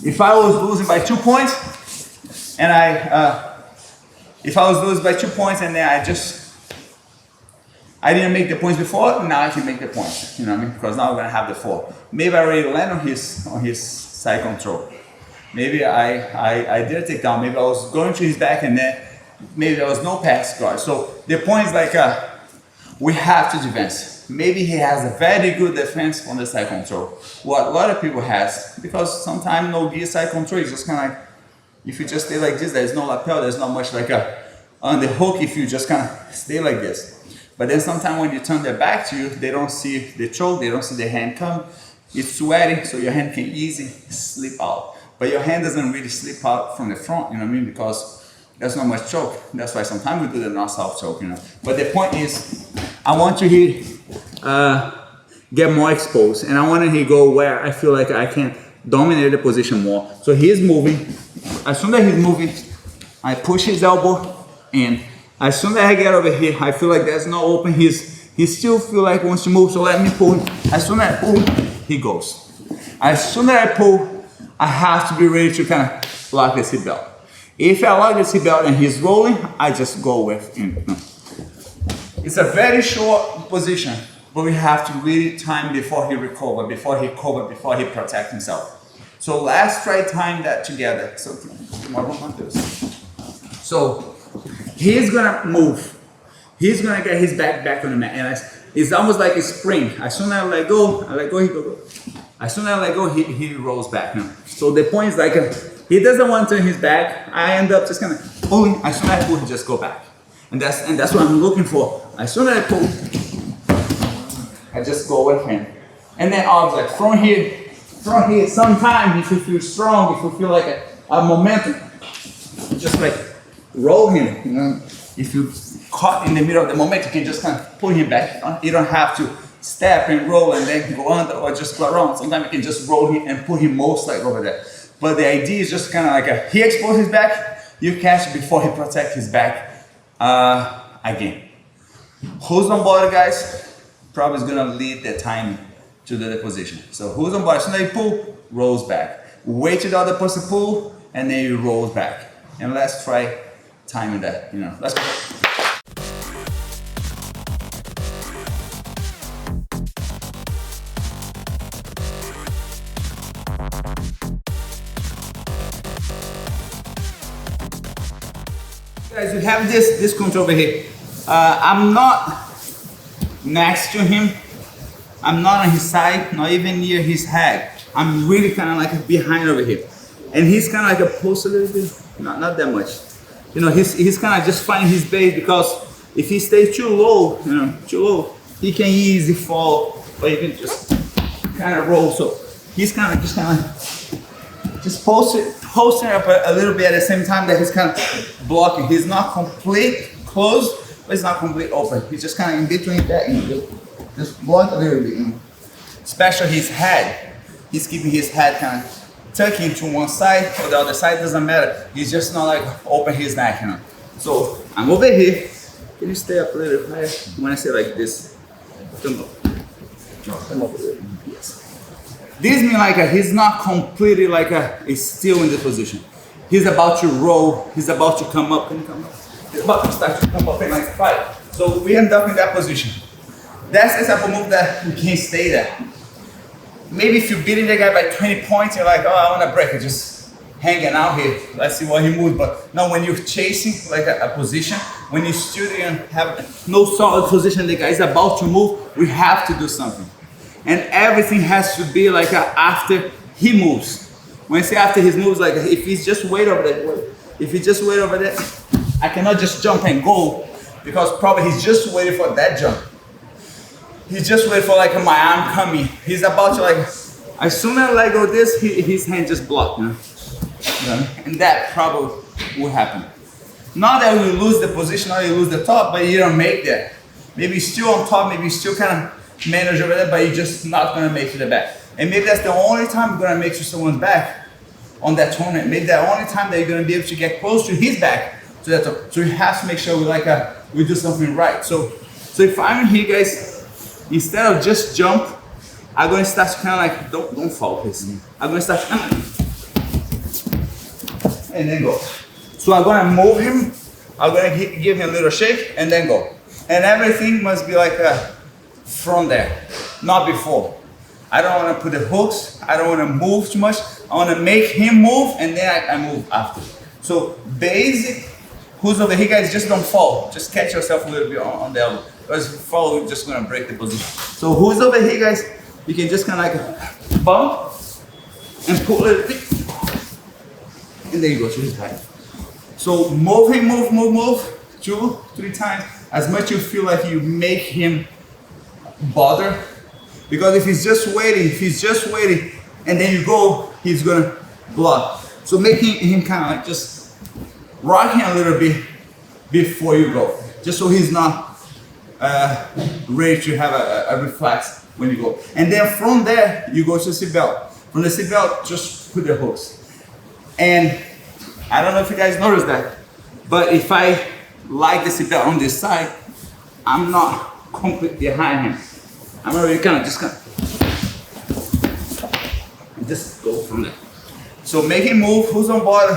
if I was losing by 2 points, and if I was losing by 2 points and then I didn't make the points before, now I can make the points, you know what I mean? Because now we're gonna have the 4. Maybe I already land on his side control. Maybe I did a takedown, maybe I was going to his back and then maybe there was no pass guard. So the point is like, we have to defense. Maybe he has a very good defense on the side control. What a lot of people has, because sometimes no gear side control is just kind of like, if you just stay like this, there's no lapel, there's not much like on the hook if you just kind of stay like this. But then sometimes when you turn their back to you, they don't see the choke, they don't see the hand come. It's sweating, so your hand can easily slip out. But your hand doesn't really slip out from the front, you know what I mean? Because there's not much choke. That's why sometimes we do the north-south choke, you know. But the point is, I want to get more exposed, and I want to go where I feel like I can dominate the position more. So he's moving. As soon as he's moving, I push his elbow in. As soon as I get over here, I feel like there's no open. He still feel like he wants to move, so let me pull. As soon as I pull, he goes. As soon as I pull, I have to be ready to kind of lock the seatbelt. If I lock the seatbelt and he's rolling, I just go with him. It's a very short position, but we have to really time before he recover, before he protect himself. So let's try time that together. So he's gonna move. He's gonna get his back on the mat, and it's almost like a spring. As soon as I let go, he goes. As soon as I let go, he rolls back now. So the point is like he doesn't want to turn his back. I end up just kind of pulling. As soon as I pull, he just go back, and that's what I'm looking for. As soon as I pull, I just go with him, and then obviously from here. Sometimes if you feel strong, if you feel like a momentum, just like roll him. You know, if you caught in the middle of the momentum, you can just kind of pull him back. You don't have to step and roll and then go under or just go around. Sometimes you can just roll him and put him most like over there. But the idea is just kind of like he exposes his back, you catch before he protects his back again. Who's on board, guys? Probably is gonna lead the time to the position. So who's on board? So now you pull, rolls back. Wait till the other person pull, and then you roll back. And let's try timing that. You know, let's go. Guys, you have this control over here. I'm not next to him. I'm not on his side, not even near his head. I'm really kind of like behind over here. And he's kind of like a post a little bit, not that much. You know, he's kind of just finding his base, because if he stays too low, he can easily fall or even just kind of roll. So he's kind of just posting up a little bit at the same time that he's kind of blocking. He's not complete closed, but it's not complete open. He's just kind of in between that, you know, just block a little bit, you know. Especially his head. He's keeping his head kind of tucking to one side or the other side, doesn't matter. He's just not like open his neck, you know. So I'm over here. Can you stay up a little higher? When I say like this, come up. Come up a little. Yes. This means like he's not completely like he's still in the position. He's about to roll. He's about to come up. Can you come up? He's about to start to come up in like fight. So we end up in that position. That's the type of move that we can't stay there. Maybe if you're beating the guy by 20 points, you're like, oh, I want to break it, just hanging out here. Let's see what he moves. But no, when you're chasing like a position, when you still have no solid position, the guy's about to move, we have to do something. And everything has to be like after he moves. When I say after his moves, like if he's just wait over there, I cannot just jump and go, because probably he's just waiting for that jump. He's just waiting for like my arm coming. He's about to like, as soon as I let go this, his hand just blocked, you know? Yeah. And that probably will happen. Not that we lose the position or you lose the top, but you don't make that. Maybe you're still on top, maybe you still kind of manage over there, but you're just not gonna make to the back. And maybe that's the only time you're gonna make to someone's back on that tournament. Maybe the only time that you're gonna be able to get close to his back. So you have to make sure we do something right. So if I'm here, guys, instead of just jump, I'm gonna start to kind of like, don't fall, please. I'm gonna start to kind of, and then go. So I'm gonna move him, I'm gonna give him a little shake, and then go. And everything must be like from there, not before. I don't wanna put the hooks, I don't wanna move too much. I wanna make him move, and then I move after. So basic, who's over here, guys, just don't fall. Just catch yourself a little bit on the elbow. Because if you fall, we're just gonna break the position. So who's over here, guys? You can just kind of like bump and pull a little bit, and there you go to his height. So move him, move, 2, 3 times. As much you feel like you make him bother, because if he's just waiting, and then you go, he's gonna block. So making him kind of like just rock him a little bit before you go, just so he's not ready to have a reflex when you go. And then from there, you go to the seatbelt. From the seatbelt, just put the hooks. And I don't know if you guys noticed that, but if I like the seatbelt on this side, I'm not completely behind him. I'm already just go from there. So make him move, who's on board,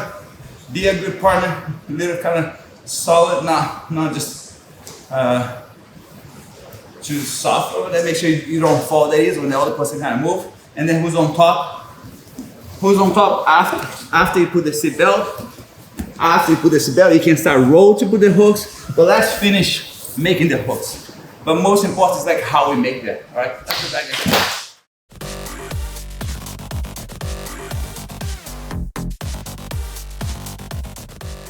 be a good partner, little kind of solid, not just too soft over there. Make sure you don't fall. That is when the other person kind of move. And then who's on top? Who's on top after you put the seatbelt? After you put the seatbelt, you can start roll to put the hooks. But let's finish making the hooks. But most important is like how we make that, all right? That's what I guess.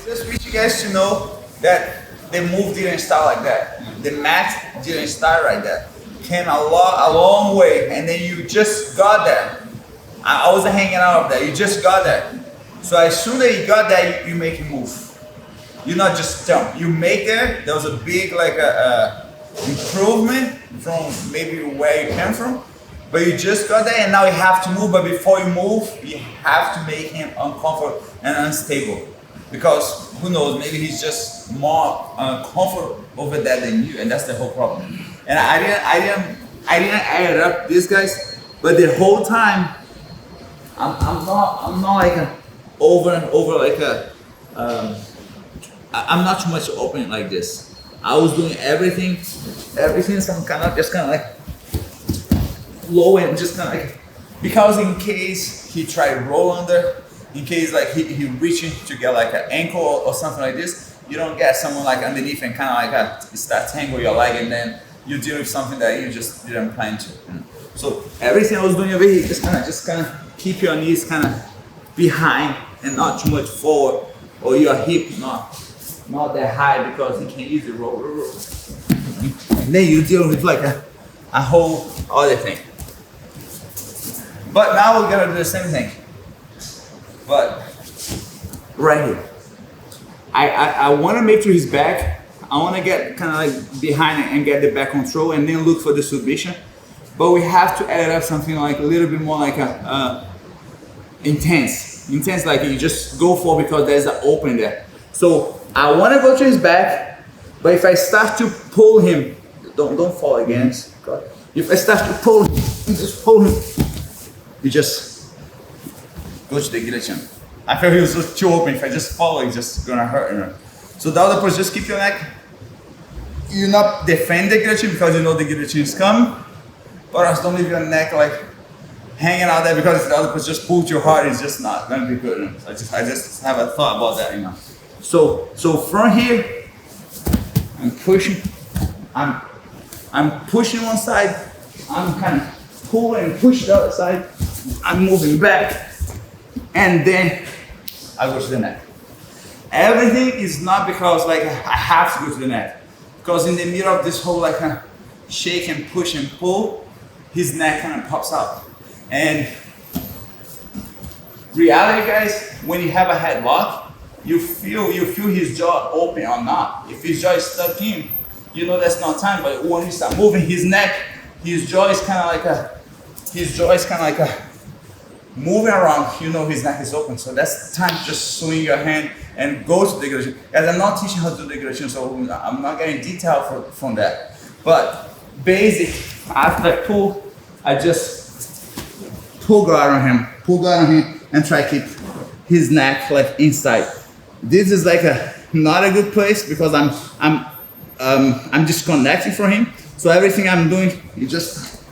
Just want you guys to know that the move didn't start like that. The mat didn't start like that. Came a long way, and then you just got there. I wasn't hanging out of there. You just got there. So as soon as you got there, you make a move. You not just jump. You make there. There was a big improvement from maybe where you came from, but you just got there, and now you have to move. But before you move, you have to make him uncomfortable and unstable, because who knows? Maybe he's just more comfortable over there than you, and that's the whole problem. And I didn't add up this, guys, but the whole time. I'm not like I'm not too much open like this. I was doing everything, so I'm kind of like low and just kind of like, because in case he tried to roll under, in case like he reaching to get like an ankle or something like this, you don't get someone like underneath and kind of like start tangle your leg, and then you deal with something that you just didn't plan to. So everything I was doing over here, just kind of keep your knees kind of behind and not too much forward, or your hip not that high, because you can easily roll. And then you deal with like a whole other thing. But now we're gonna do the same thing, but right here. I want to make sure he's back. I want to get kind of like behind it and get the back control, and then look for the submission. But we have to add up something like a little bit more like intense, like you just go for, because there's an open there. So I want to go to his back, but if I start to pull him, don't fall again. If I start to pull him, just pull him, you just go to the guillotine. I feel he was too open. If I just follow, it's just gonna hurt him. So the other person, just keep your neck. You not defend the guillotine because you know the guillotine is coming, but also don't leave your neck like hanging out there, because if the other person just pulls you hard, it's just not gonna be good. I just have a thought about that, you know. So from here, I'm pushing. I'm pushing one side. I'm kind of pulling and push the other side. I'm moving back, and then I go to the net. Everything is not because like I have to go to the net, because in the middle of this whole like shake and push and pull, his neck kind of pops out. And reality, guys, when you have a headlock, you feel his jaw open or not. If his jaw is stuck in, you know that's not time. But when you start moving his neck, his jaw is kind of like moving around. You know his neck is open, so that's time to just swing your hand and go to the guillotine. As I'm not teaching how to do the guillotine, so I'm not getting detail from that. But basic, after I pull, I just pull guard on him, and try to keep his neck like inside. This is like not a good place, because I'm disconnecting from him. So everything I'm doing, you just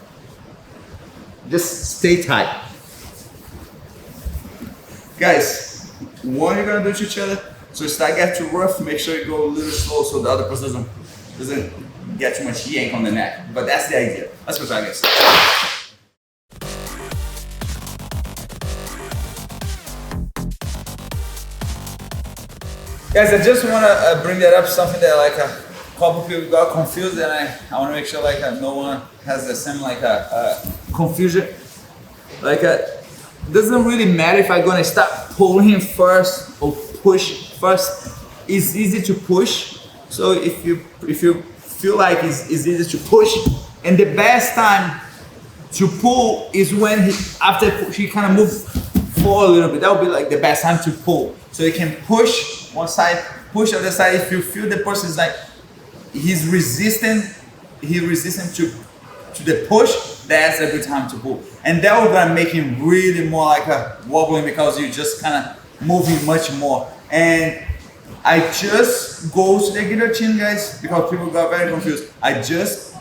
stay tight. Guys, what you're gonna do to each other, so if I get too rough, make sure you go a little slow so the other person doesn't get too much yank on the neck. But that's the idea. Let's go try this. Guys, I just want to bring that up, something that like a couple people got confused, and I want to make sure like no one has the same like confusion. Like doesn't really matter if I'm gonna start pulling him first or push first. It's easy to push. So if you feel like it's easy to push, and the best time to pull is when after he kind of moves forward a little bit. That would be like the best time to pull. So you can push one side, push the other side. If you feel the person is like he's resistant to the push, that's a good time to pull. And that will gonna make him really more like a wobbling because you just kind of moving much more. And I just go to the guillotine, guys, because people got very confused.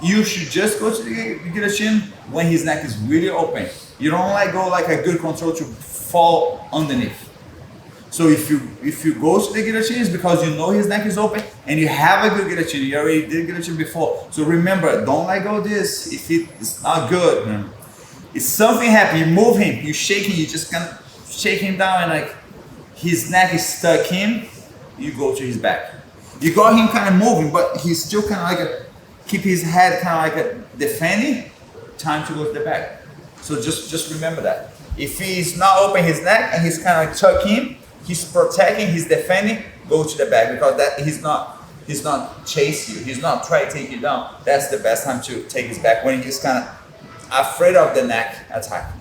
You should just go to the guillotine when his neck is really open. You don't like go like a good control to fall underneath. So if you go to the guillotine, it's because you know his neck is open and you have a good guillotine. You already did guillotine before. So remember, don't let go of this if it's not good. If something happens, you move him, you shake him, you just kind of shake him down and like his neck is stuck in, you go to his back. You got him kind of moving, but he's still kind of like keep his head kind of like a defending, time to go to the back. So just remember that. If he's not open his neck and he's kind of like tuck in, he's protecting, he's defending, go to the back because that he's not chase you, he's not trying to take you down. That's the best time to take his back when he's kind of afraid of the neck attack.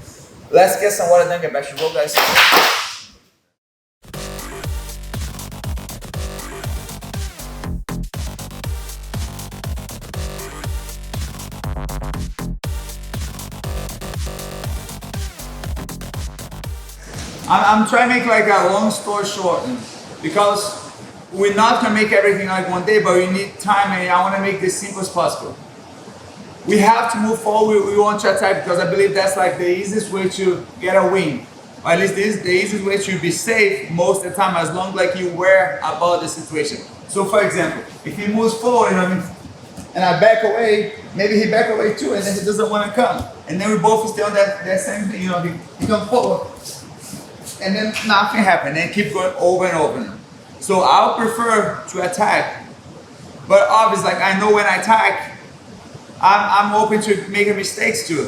Let's get some water, then get back to roll, guys. I'm trying to make like a long story short because we're not gonna make everything like one day, but we need time and I want to make this simple as possible. We have to move forward, we want to attack because I believe that's like the easiest way to get a win. Or at least this is the easiest way to be safe most of the time as long as like you aware about the situation. So for example, if he moves forward, you know what I mean, and I back away, maybe he back away too and then he doesn't want to come. And then we both stay on that same thing, you know, he comes forward. And then nothing happened and keep going over and over. So I'll prefer to attack, but obviously like I know when I attack, I'm open to making mistakes too.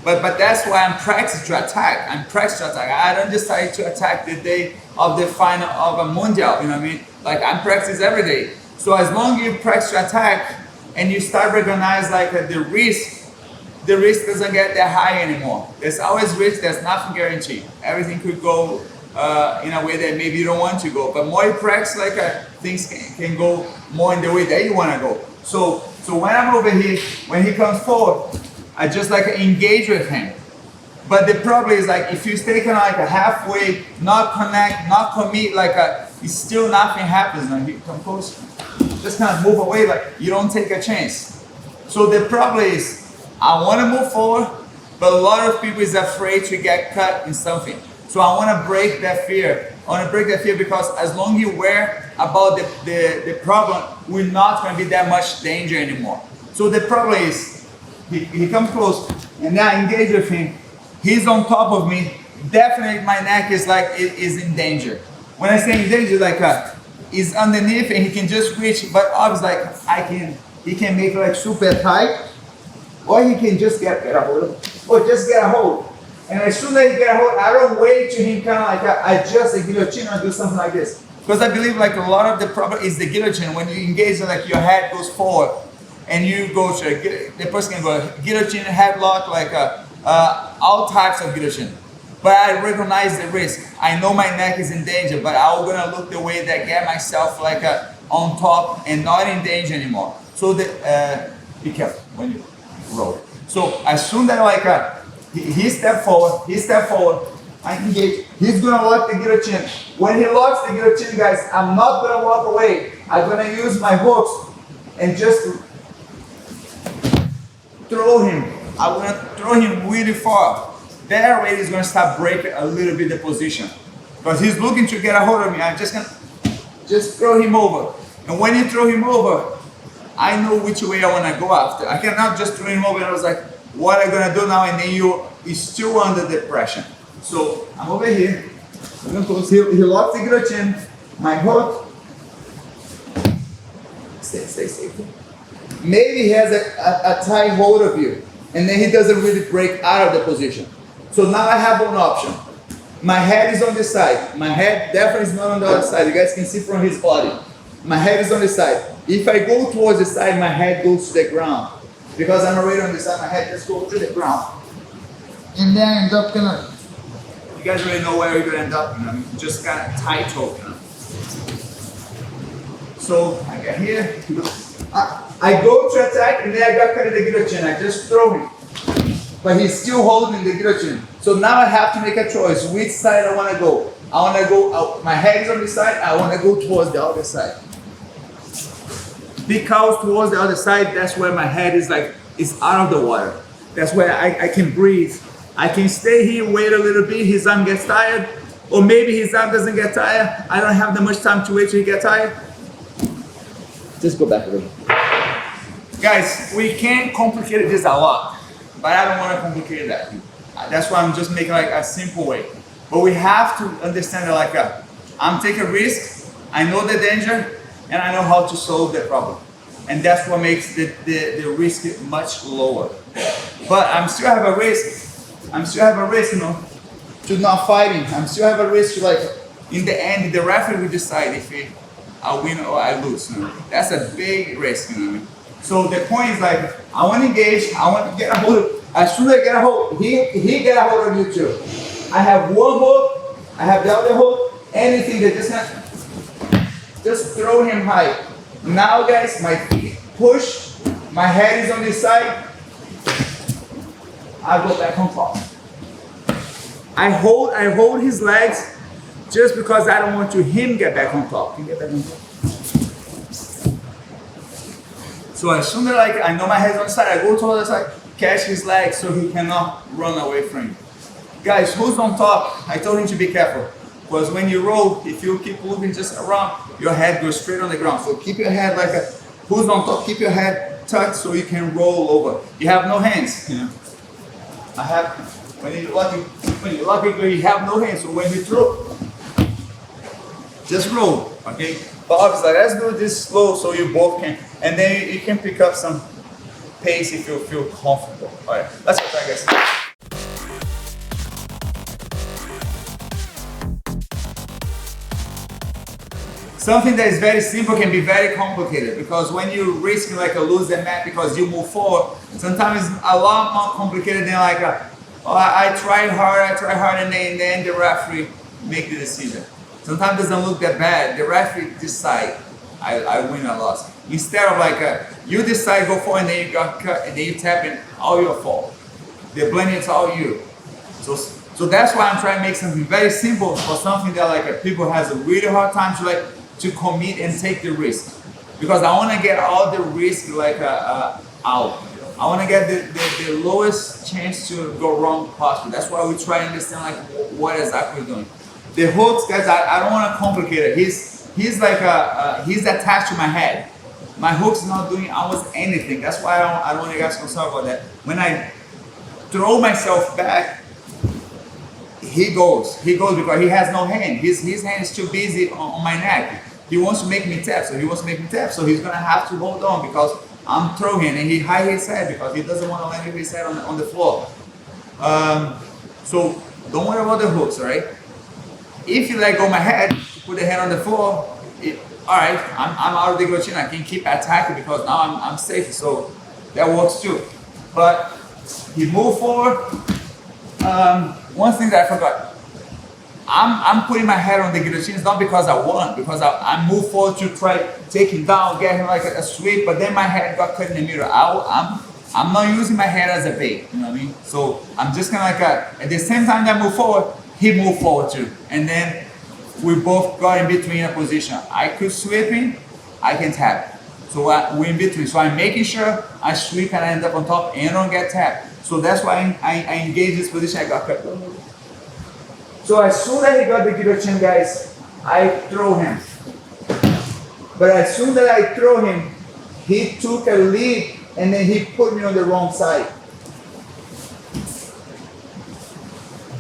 But that's why I'm practiced to attack. I don't decide to attack the day of the final of a Mundial, you know what I mean? Like I'm practiced every day. So as long as you practice to attack and you start recognize like the risk doesn't get that high anymore. There's always risk, there's nothing guaranteed. Everything could go in a way that maybe you don't want to go. But more you practice, like things can go more in the way that you want to go. So when I'm over here, when he comes forward, I just like engage with him. But the problem is like if you stay kind of like a halfway, not connect, not commit, like it's still nothing happens. When he comes close, just kind of move away, like you don't take a chance. So the problem is, I want to move forward, but a lot of people is afraid to get cut in something. So I want to break that fear. I want to break that fear because as long as you're aware about the problem, we're not going to be that much danger anymore. So the problem is, he comes close, and then I engage with him. He's on top of me. Definitely my neck is in danger. When I say in danger, like he's underneath and he can just reach, but obviously he can make like super tight. Or he can just get a hold, or just get a hold. And as soon as he get a hold, I don't wait to him kind of like adjust the guillotine or do something like this. Because I believe like a lot of the problem is the guillotine. When you engage, like your head goes forward, and you go to the person can go guillotine, headlock, like all types of guillotine. But I recognize the risk. I know my neck is in danger, but I'm gonna look the way that get myself like on top and not in danger anymore. So be careful when you roll. So as soon as like he step forward, I engage. He's gonna lock the guillotine. When he locks the guillotine, guys, I'm not gonna walk away. I'm gonna use my hooks and just throw him. I'm gonna throw him really far. That way he's gonna start breaking a little bit the position. Because he's looking to get a hold of me. I'm just gonna throw him over. And when you throw him over, I know which way I want to go after. I cannot just throw him over and I was like, what am I going to do now? And then you're still under the pressure. So I'm over here. I'm going to close. He locks the guillotine. My hook. Stay. Maybe he has a tight hold of you. And then he doesn't really break out of the position. So now I have one option. My head is on this side. My head definitely is not on the other side. You guys can see from his body. My head is on this side. If I go towards the side, my head goes to the ground. Because I'm already on this side, my head just goes to the ground. And then I end up gonna, you guys already know where you're gonna end up, you know, just kind of tight toe, you know. So I get here, I go to attack, and then I got kind of the guillotine. I just throw him. But he's still holding the guillotine. So now I have to make a choice. Which side I want to go? I want to go out. My head is on this side. I want to go towards the other side. Because towards the other side, that's where my head is like, is out of the water. That's where I can breathe. I can stay here, wait a little bit. His arm gets tired. Or maybe his arm doesn't get tired. I don't have that much time to wait till he gets tired. Just go back a little. Guys, we can complicate this a lot, but I don't want to complicate that. That's why I'm just making like a simple way. But we have to understand that like I'm taking a risk, I know the danger, and I know how to solve the problem. And that's what makes the risk much lower. But I'm still have a risk, you know, to not fighting. I'm still have a risk to like, in the end, the referee will decide if I win or I lose. You know? That's a big risk, you know what I mean? So the point is like, I want to engage, I want to get a hold of, as soon as I get a hold, he get a hold of you too. I have one hook, I have the other hook, anything that just throw him high. Now guys, my feet push, my head is on this side, I go back on top. I hold his legs just because I don't want to him get back on top. Can you get back on top? So as soon as like I know my head's on the side, I go to the other side, catch his legs so he cannot run away from me. Guys, who's on top? I told him to be careful. Because when you roll, if you keep moving just around, your head goes straight on the ground. So keep your head like a, who's on top, keep your head tucked so you can roll over. You have no hands, you know. I have, when you lock it, you have no hands. So when you throw, just roll, okay? But obviously, let's do this slow so you both can, and then you can pick up some pace if you feel comfortable. All right, let's go try, guys. Something that is very simple can be very complicated because when you risk like a lose the match because you move forward, sometimes it's a lot more complicated than like I tried hard, and then the referee make the decision. Sometimes it doesn't look that bad. The referee decide I win or loss. Instead of like you decide go for and then you got cut and then you tap in, all your fault. The blame is all you. So that's why I'm trying to make something very simple for something that like people has a really hard time to commit and take the risk. Because I want to get all the risk like out. I want to get the lowest chance to go wrong possible. That's why we try to understand like what exactly we're doing. The hooks, guys, I don't want to complicate it. He's like he's attached to my head. My hook's not doing almost anything. That's why I don't want you guys concerned about that. When I throw myself back, he goes because he has no hand. His hand is too busy on my neck. He wants to make me tap, so he's gonna have to hold on because I'm throwing and he hide his head because he doesn't want to land his head on the floor. So don't worry about the hooks, alright? If you let go my head, put the head on the floor, alright, I'm out of the guillotine. I can keep attacking because now I'm safe, so that works too. But he moved forward. One thing that I forgot. I'm putting my head on the guillotine. It's not because I won, because I moved forward to try take him down, get him like a sweep, but then my head got cut in the middle. I'm not using my head as a bait, you know what I mean? So I'm just gonna like at the same time that I move forward, he moved forward too. And then we both got in between a position. I could sweep him, I can tap. So we're in between. So I'm making sure I sweep and I end up on top and don't get tapped. So that's why I engage this position, I got cut. So as soon as he got the guillotine, guys, I throw him. But as soon as I throw him, he took a lead and then he put me on the wrong side.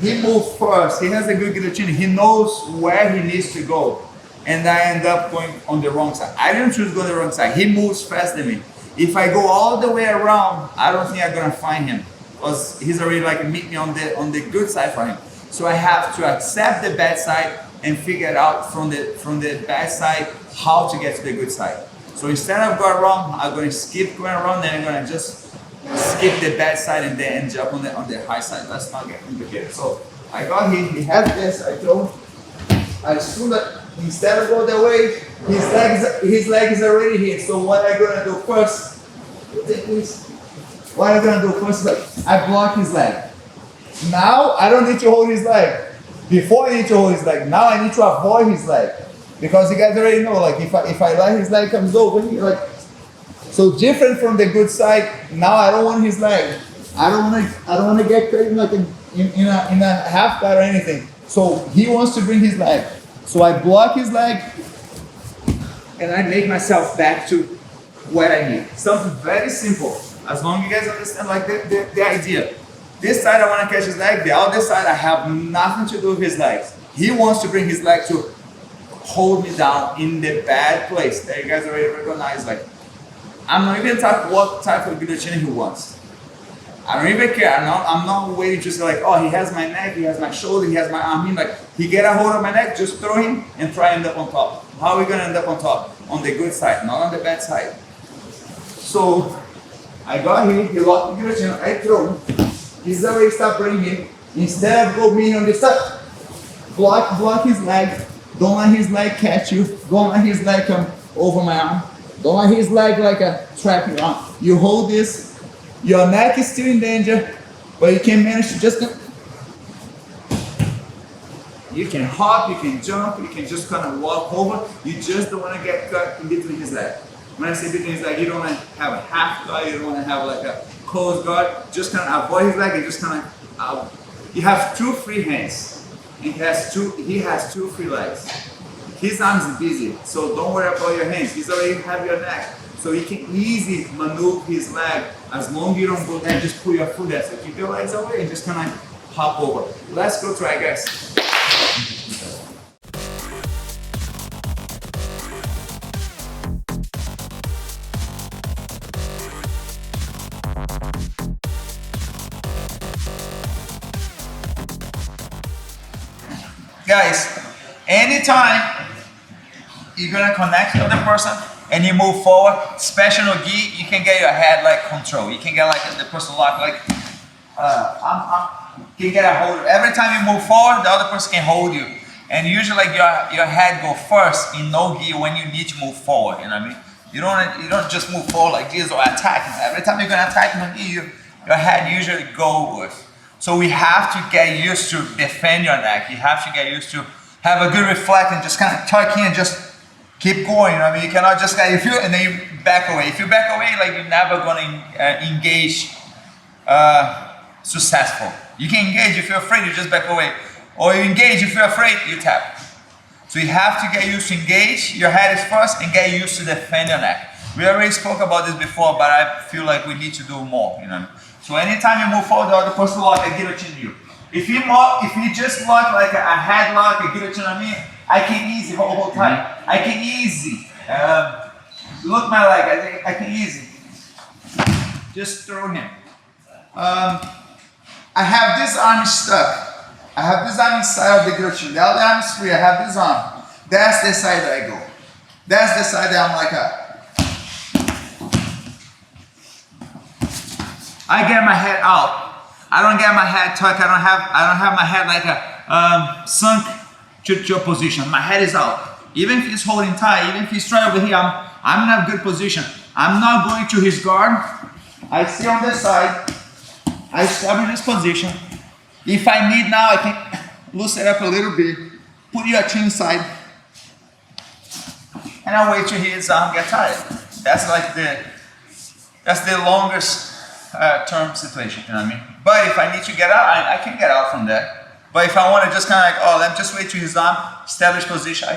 He moved first, he has a good guillotine, he knows where he needs to go. And I end up going on the wrong side. I didn't choose to go on the wrong side, he moves faster than me. If I go all the way around, I don't think I'm gonna find him. Because he's already like meet me on the good side for him. So I have to accept the bad side and figure out from the bad side how to get to the good side. So instead of going wrong, I'm going to skip going wrong, then I'm going to just skip the bad side and then jump on the high side. Let's not get complicated. So I got here, he has this, I throw, I screw that, instead of go that way, his leg is already here. So what I'm gonna do first, take this. What I'm gonna do first is I block his leg. Now I don't need to hold his leg. Before I need to hold his leg, now I need to avoid his leg. Because you guys already know, like if I let his leg comes over here, like, so different from the good side, now I don't want his leg. I don't want to get crazy like in a half guard or anything. So he wants to bring his leg. So I block his leg and I make myself back to where I need. Something very simple. As long as you guys understand like the idea. This side I want to catch his leg, the other side I have nothing to do with his legs. He wants to bring his leg to hold me down in the bad place. That you guys already recognize, like, I'm not even talking what type of guillotine he wants. I don't even care. I'm not waiting to say like, oh, he has my neck, he has my shoulder, he has my arm. I mean, like, he get a hold of my neck, just throw him and try to end up on top. How are we gonna end up on top? On the good side, not on the bad side. So I got him, he locked the guillotine, I throw him. He's already start bringing. Instead of go me on this side, block his leg. Don't let his leg catch you. Don't let his leg come over my arm. Don't let his leg like a trap your arm. You hold this. Your neck is still in danger, but you can manage to just. You can hop, you can jump, you can just kind of walk over. You just don't want to get cut in between his leg. When I say between his leg, you don't want to have a half guard. You don't want to have like a close guard. Just kind of avoid his leg and just kind of. You have two free hands. He has two free legs. His arms is busy, so don't worry about your hands. He's already have your neck. So he can easily maneuver his leg as long as you don't go there, just put your foot there. So keep your legs away and just kind of hop over. Let's go try, guys. Guys, anytime you're gonna connect to the person and you move forward, especially no gi, you can get your head like control. You can get like the person lock like can get a hold. Every time you move forward, the other person can hold you. And usually like your head go first in no gi when you need to move forward. You know what I mean? You don't just move forward like this or attack. Every time you're gonna attack no gi, your head usually go with. So we have to get used to defend your neck. You have to get used to have a good reflect and just kind of tuck in and just keep going. You know what I mean? You cannot just if you and then you back away. If you back away, like you're never going to engage successful. You can engage if you're afraid, you just back away. Or you engage if you're afraid, you tap. So you have to get used to engage. Your head is first and get used to defend your neck. We already spoke about this before, but I feel like we need to do more. You know. So anytime you move forward, the other person lock a guillotine you. If you just lock like a headlock, a guillotine on me, I can easy hold tight. I can easy look my leg. I can easy just throw him. I have this arm stuck. I have this arm inside of the guillotine. The other arm is free. I have this arm. That's the side that I go. That's the side that I'm like a. I get my head out. I don't get my head tucked. I don't have my head like a sunk to a position. My head is out. Even if he's holding tight, even if he's right over here, I'm in a good position. I'm not going to his guard. I stay on this side. I step in this position. If I need now, I can loosen it up a little bit. Put your chin side. And I wait till his arm get tired. That's like the longest term situation, you know what I mean? But if I need to get out, I can get out from there. But if I want to just kind of like, oh, let me just wait till his arm, establish position,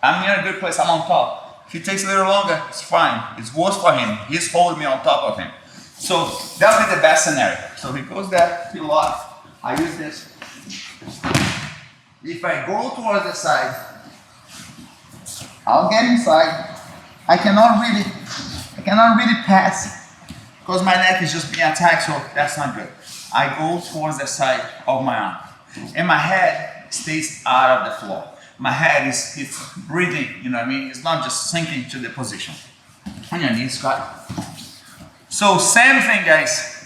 I'm in a good place, I'm on top. If it takes a little longer, it's fine. It's worse for him. He's holding me on top of him. So that would be the best scenario. So he goes there, he locks. I use this. If I go towards the side, I'll get inside. I cannot really pass because my neck is just being attacked, so that's not good. I go towards the side of my arm. and my head stays out of the floor. My head is breathing, you know what I mean? It's not just sinking to the position. On your knees, squat. So same thing, guys.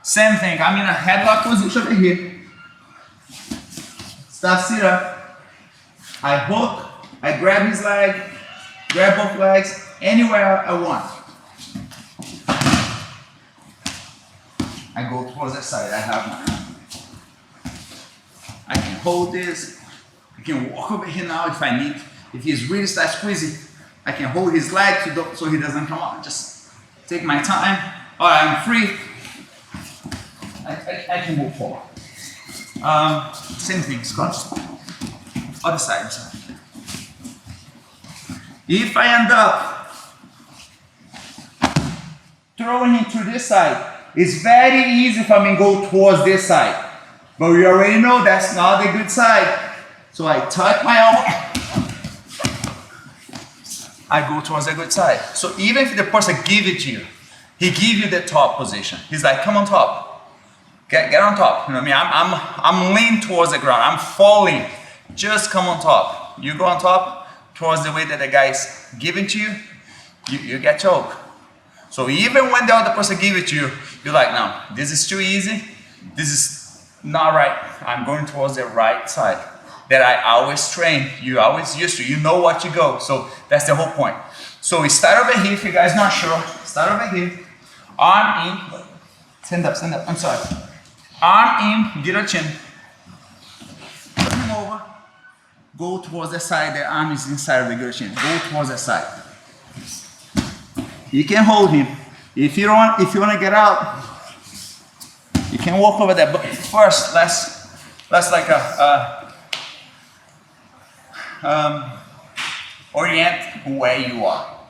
Same thing. I'm in a headlock position over here. Start sit up. I hook. I grab his leg. Grab both legs anywhere I want. I go towards that side. I have my. I can hold this. I can walk over here now if I need. If he's really start squeezing, I can hold his leg so he doesn't come out. Just take my time. All right, I'm free. I can move forward. Same thing, squat. Other side. If I end up throwing him to this side, it's very easy for me to go towards this side. But we already know that's not the good side. So I tuck my elbow. I go towards the good side. So even if the person give it to you, he give you the top position. He's like, come on top. Get on top. You know what I mean? I'm leaning towards the ground. I'm falling. Just come on top. You go on top towards the way that the guy's giving to you, you get choked. So even when the other person give it to you, you're like, no, this is too easy. This is not right. I'm going towards the right side. That I always train, you always used to, you know what to go. So that's the whole point. So we start over here, if you guys not sure, start over here, arm in, stand up, I'm sorry. Arm in, get a chin, turn him over, go towards the side, the arm is inside of the good chin, go towards the side. You can hold him. If you want to get out, you can walk over there, but first, let's like orient where you are.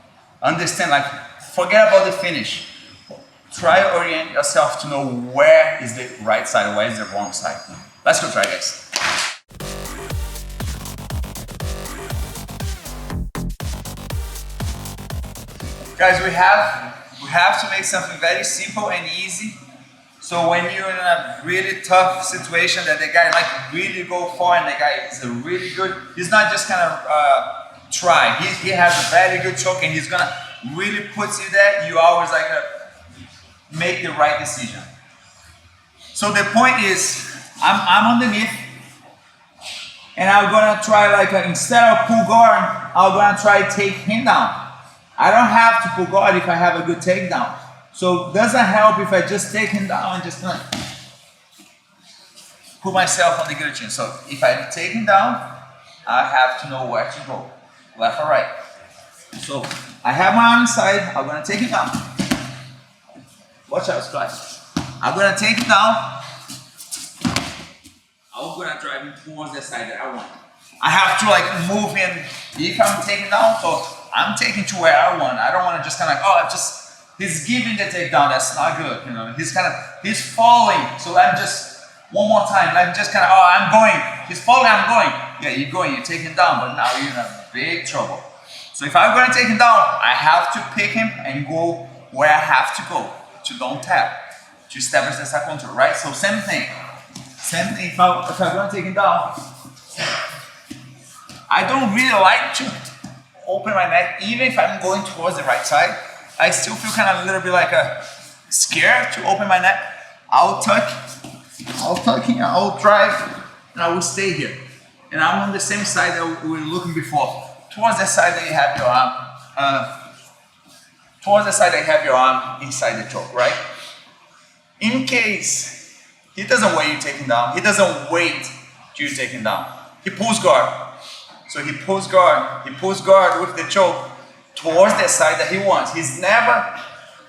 Understand, like, forget about the finish. Try to orient yourself to know where is the right side, where is the wrong side. Let's go try, guys. Guys, we have to make something very simple and easy. So when you're in a really tough situation that the guy like really go for and the guy is a really good, he's not just gonna try. He has a very good choke and he's gonna really put you there. You always like make the right decision. So the point is, I'm underneath and I'm gonna try like instead of pull guard, I'm gonna try to take him down. I don't have to pull guard if I have a good takedown. So it doesn't help if I just take him down and just put myself on the guillotine. So if I take him down, I have to know where to go, left or right. So I have my arm inside, I'm gonna take him down. Watch out, Scott. I'm gonna take him down. I'm gonna drive him towards the side that I want. I have to like move in. If I'm taking down, so I'm taking to where I want. I don't want to just kind of like, he's giving the takedown. That's not good, you know. He's falling. So I'm just one more time. I'm just kind of, I'm going. He's falling. I'm going. Yeah, you're going. You're taking down, but now you're in big trouble. So if I'm going to take him down, I have to pick him and go where I have to go to don't tap to establish the second control, right? So same thing. Same thing. If I'm going to take him down, I don't really like to open my neck, even if I'm going towards the right side. I still feel kind of a little bit like scared to open my neck. I'll tuck in, I'll drive, and I will stay here. And I'm on the same side that we were looking before. Towards the side that you have your arm, towards the side that you have your arm inside the choke, right? In case he doesn't wait you taking down, he doesn't wait till you take him down. He pulls guard. So he pulls guard with the choke towards the side that he wants. He's never,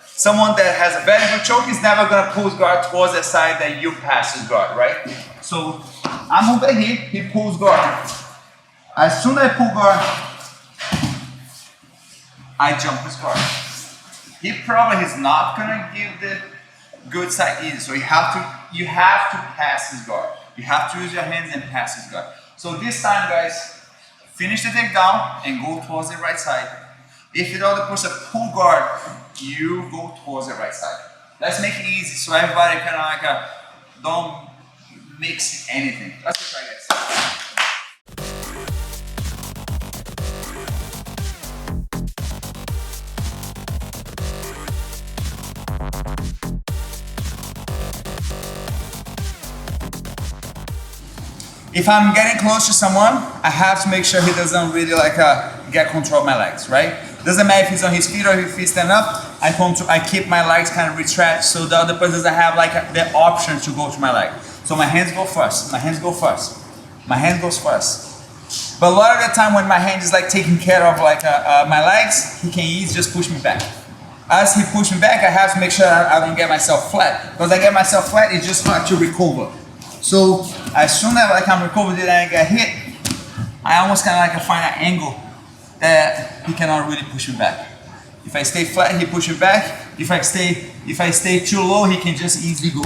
someone that has a very good choke is never gonna pull guard towards the side that you pass his guard, right? So I'm over here, he pulls guard. As soon as I pull guard, I jump his guard. He probably is not gonna give the good side easy. So you have to pass his guard. You have to use your hands and pass his guard. So this time, guys, finish the takedown and go towards the right side. If the other person pull guard, you go towards the right side. Let's make it easy so everybody can like mix anything. Let's try this. If I'm getting close to someone, I have to make sure he doesn't really like get control of my legs, right? Doesn't matter if he's on his feet or if he's stand up, I keep my legs kind of retracted so the other person doesn't have like the option to go to my leg. So my hands go first, my hands go first, my hand goes first. But a lot of the time when my hand is like taking care of like my legs, he can easily just push me back. As he pushes me back, I have to make sure I don't get myself flat. Because I get myself flat, it's just hard to recover. So as soon as like I'm recovered and I get hit, I almost kind of like find an angle that he cannot really push me back. If I stay flat, he pushes me back. If I stay too low, he can just easily go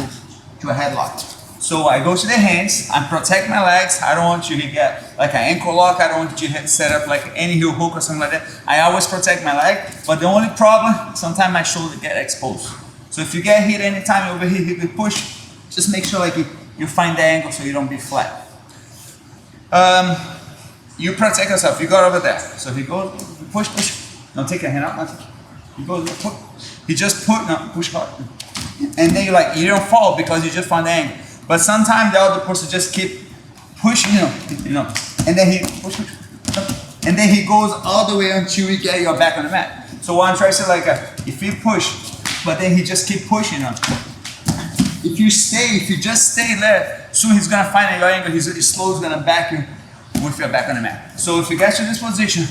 to a headlock. So I go to the hands, I protect my legs. I don't want you to get like an ankle lock. I don't want you to set up like any heel hook or something like that. I always protect my leg. But the only problem, sometimes my shoulder get exposed. So if you get hit anytime over here, you push, just make sure like you find the angle so you don't be flat. You protect yourself. You go over there. So he goes, push. Don't take your hand out. He goes, push. He just push hard. And then you don't fall because you just find the angle. But sometimes the other person just keep pushing, you know, and then he push, and then he goes all the way until you get your back on the mat. So what I'm trying to say, like, if you push, but then he just keep pushing, if you just stay there, soon he's gonna find your angle. He's slowly gonna back you with your back on the mat. So if you get to this position,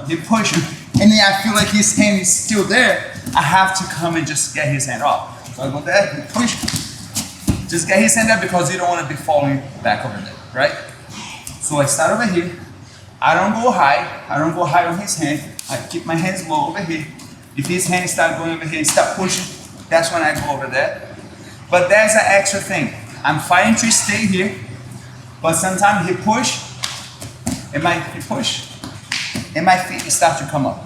he pushing, and then I feel like his hand is still there, I have to come and just get his hand off. So I go there, he push. Just get his hand up because you don't want to be falling back over there, right? So I start over here. I don't go high on his hand. I keep my hands low over here. If his hand start going over here and start pushing, that's when I go over there. But there's an extra thing. I'm fighting to stay here, but sometimes he push, and my feet start to come up.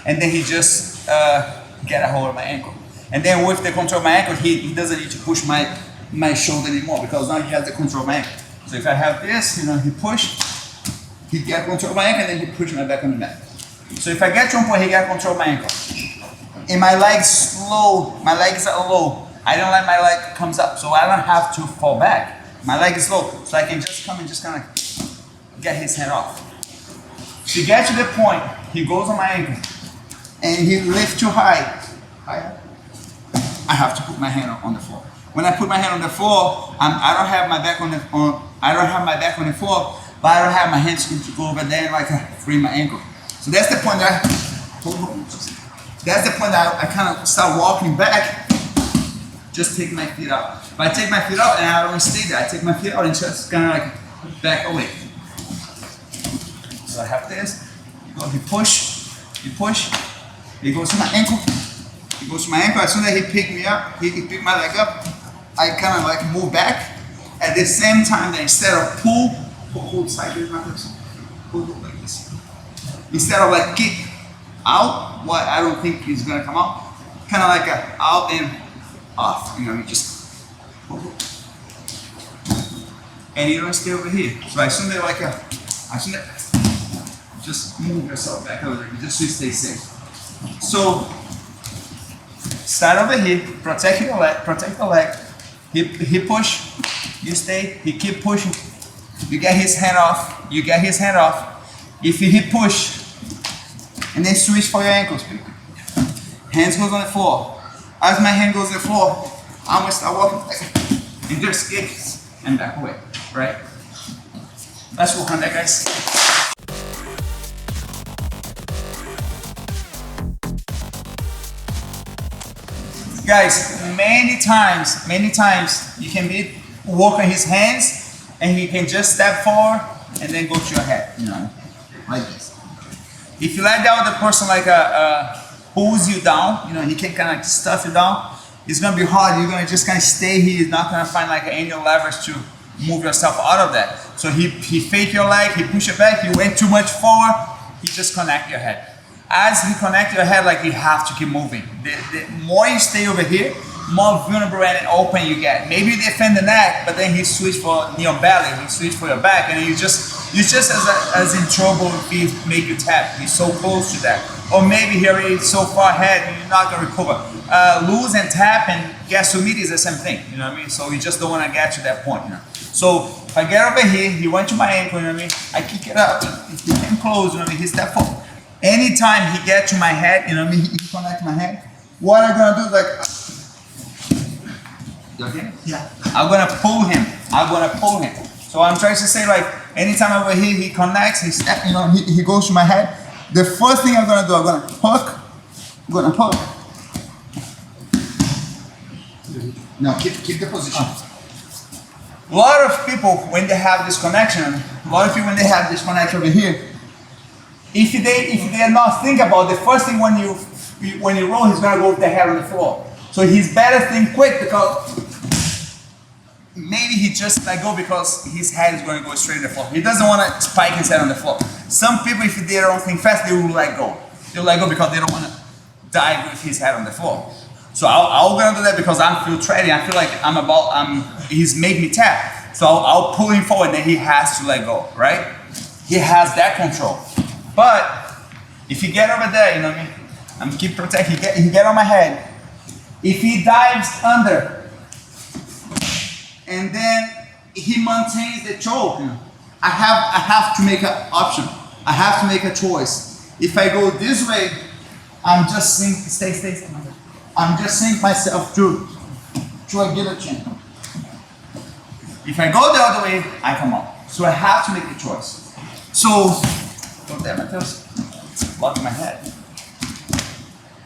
And then he just get a hold of my ankle. And then with the control of my ankle, he doesn't need to push my shoulder anymore because now he has the control of my ankle. So if I have this, he push, he get control of my ankle, and then he push my back on the mat. So if I get to one point, he get control of my ankle. And my legs are low. I don't let my leg comes up, so I don't have to fall back. My leg is low, so I can just come and just kind of get his hand off. To get to the point, he goes on my ankle, and he lifts too high. I have to put my hand on the floor. When I put my hand on the floor, I don't have my back on the floor, but I don't have my hands to go over there and like free my ankle. So that's the point that I kind of start walking back. Just take my feet out. If I take my feet out and I don't stay there, I take my feet out and just kind of like back away. So I have this. He push, he goes to my ankle. He goes to my ankle. As soon as he pick me up, he pick my leg up, I kind of like move back. At the same time, that instead of pull sideways like this, pull like this. Instead of like kick out, what I don't think is gonna come out, kind of like a out and off. You just pull. And you don't stay over here. So as soon as just move yourself back over there, just to stay safe. So start over here, protect the leg. He push, you stay, he keep pushing. You get his hand off, If he push, and then switch for your ankles. Hands goes on the floor. As my hand goes on the floor, I'm gonna start walking and just kick and back away, right? Let's work on that, guys. Guys, many times you can work on his hands and he can just step forward and then go to your head, like this. If you let the other person pulls you down, he can kind of stuff you down, it's gonna be hard. You're gonna just kind of stay here. You're not gonna find any leverage to move yourself out of that. So he fake your leg, he push it back, you went too much forward, he just connect your head. As he connect your head, you have to keep moving. The more you stay over here, more vulnerable and open you get. Maybe you defend the neck, but then he switched for knee on belly, he switched for your back, and you just as in trouble if he make you tap. He's so close to that. Or maybe he already so far ahead and you're not gonna recover. Lose and tap and get submitted is the same thing, you know what I mean? So you just don't wanna get to that point, you know. So if I get over here, he went to my ankle, you know what I mean? I kick it up, if he came close, you know what I mean? He step forward. Anytime he get to my head, you know what I mean? He connect my head. What I'm gonna do is like, okay? Yeah. I'm gonna pull him. So I'm trying to say like, anytime over here he connects, he step, you know, he goes to my head. The first thing I'm gonna do, I'm gonna hook. Now keep the position. A lot of people, when they have this connection, over here, if they are not thinking about the first thing when you roll, he's gonna go with the head on the floor. So he's better think quick because maybe he just let go because his head is going to go straight to the floor. He doesn't want to spike his head on the floor. Some people, if they don't think fast, they will let go. They'll let go because they don't want to dive with his head on the floor. So I'm gonna do that because I feel threatening. I feel like he's made me tap. So I'll pull him forward and then he has to let go, right? He has that control. But if you get over there, you know what I mean? I'm keep protecting, he get on my head. If he dives under, and then he maintains the choke, I have to make an option. I have to make a choice. If I go this way, I'm just stay. I'm just sink myself to a guillotine. If I go the other way, I come up. So I have to make a choice. So, don't damn it, just block my head.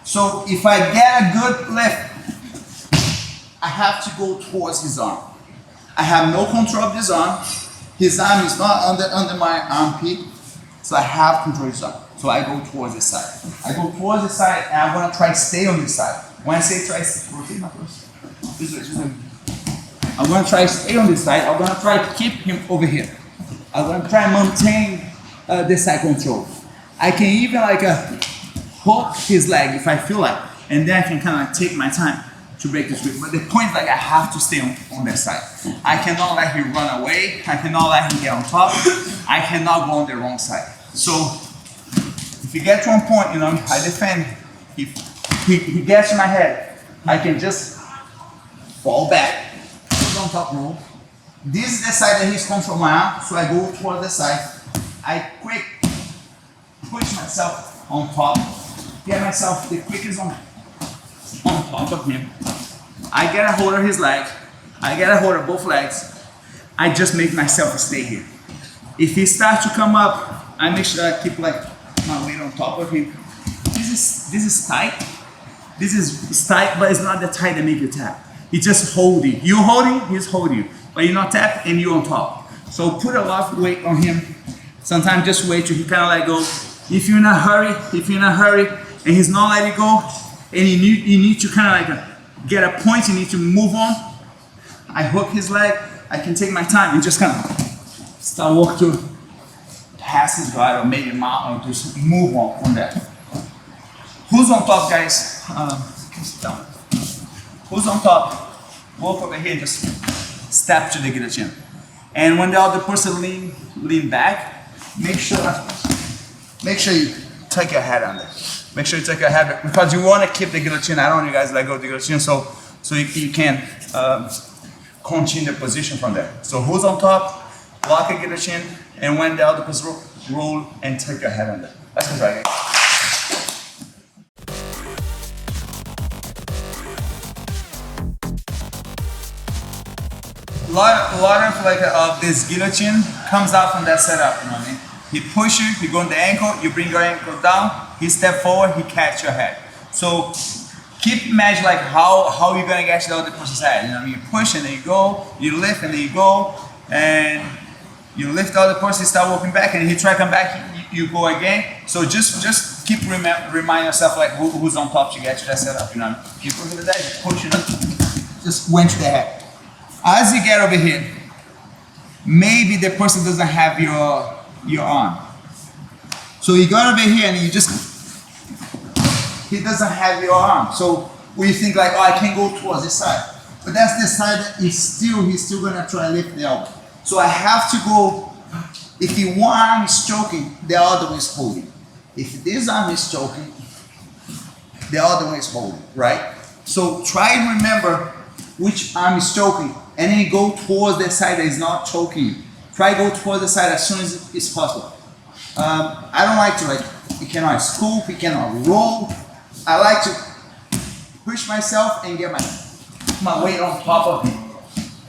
So if I get a good lift, I have to go towards his arm. I have no control of his arm. His arm is not under my armpit, so I have control of his arm. So I go towards this side. and I'm gonna try to stay on this side. When I say try to rotate my clothes, I'm gonna try to stay on this side. I'm gonna try to keep him over here. I'm gonna try and maintain this side control. I can even hook his leg if I feel like, and then I can kind of take my time to break this grip. But the point is I have to stay on that side. I cannot let him run away. I cannot let him get on top. I cannot go on the wrong side. So if you get to one point, I defend. If he gets to my head, I can just fall back, put on top roll. This is the side that he's controlling my arm, so I go toward the side. I quick push myself on top, get myself the quickest on top of him. I get a hold of his leg, I get a hold of both legs. I just make myself stay here. If he starts to come up, I make sure I keep my weight on top of him. This is tight. This is tight, but it's not the tight that make you tap. He just holding. You holding, he's holding you. But you're not tapping and you're on top. So put a lot of weight on him. Sometimes just wait till he kind of let go. If you're in a hurry, and he's not letting go, and you need to kind of get a point, you need to move on. I hook his leg, I can take my time and just kind of start walk to pass his guard or maybe mount or just move on from there. Who's on top, guys? Sit down. Who's on top? Walk over here, just step to the guillotine. And when the other person lean back, make sure you take your head under. Make sure you take your head because you want to keep the guillotine. I don't want you guys let go of the guillotine so you can continue the position from there. So who's on top? Lock a guillotine, and when the other person roll and take your head under. Let's go try again. A lot of this guillotine comes out from that setup, you know what I mean? He push you, he go on the ankle, you bring your ankle down, he step forward, he catch your head. So keep imagine how you're gonna get to the other person's head. You know what I mean? You push and then you go, you lift and then you go, and you lift the other person, start walking back, and he try to come back, you go again. So just keep remind yourself who's on top to get to that setup, you know what I mean? Keep pushing the deck, push it up, just went to the head. As you get over here, maybe the person doesn't have your arm. So you got over here and he doesn't have your arm. So Or you think like, oh, I can go towards this side. But that's the side that he's still gonna try to lift the elbow. So I have to go, if the one arm is choking, the other one is holding. If this arm is choking, the other one is holding, right? So try and remember which arm is choking, and then go towards the side that is not choking you. Try to go towards the side as soon as it's possible. I don't like to you cannot scoop, you cannot roll. I like to push myself and get my weight on top of him.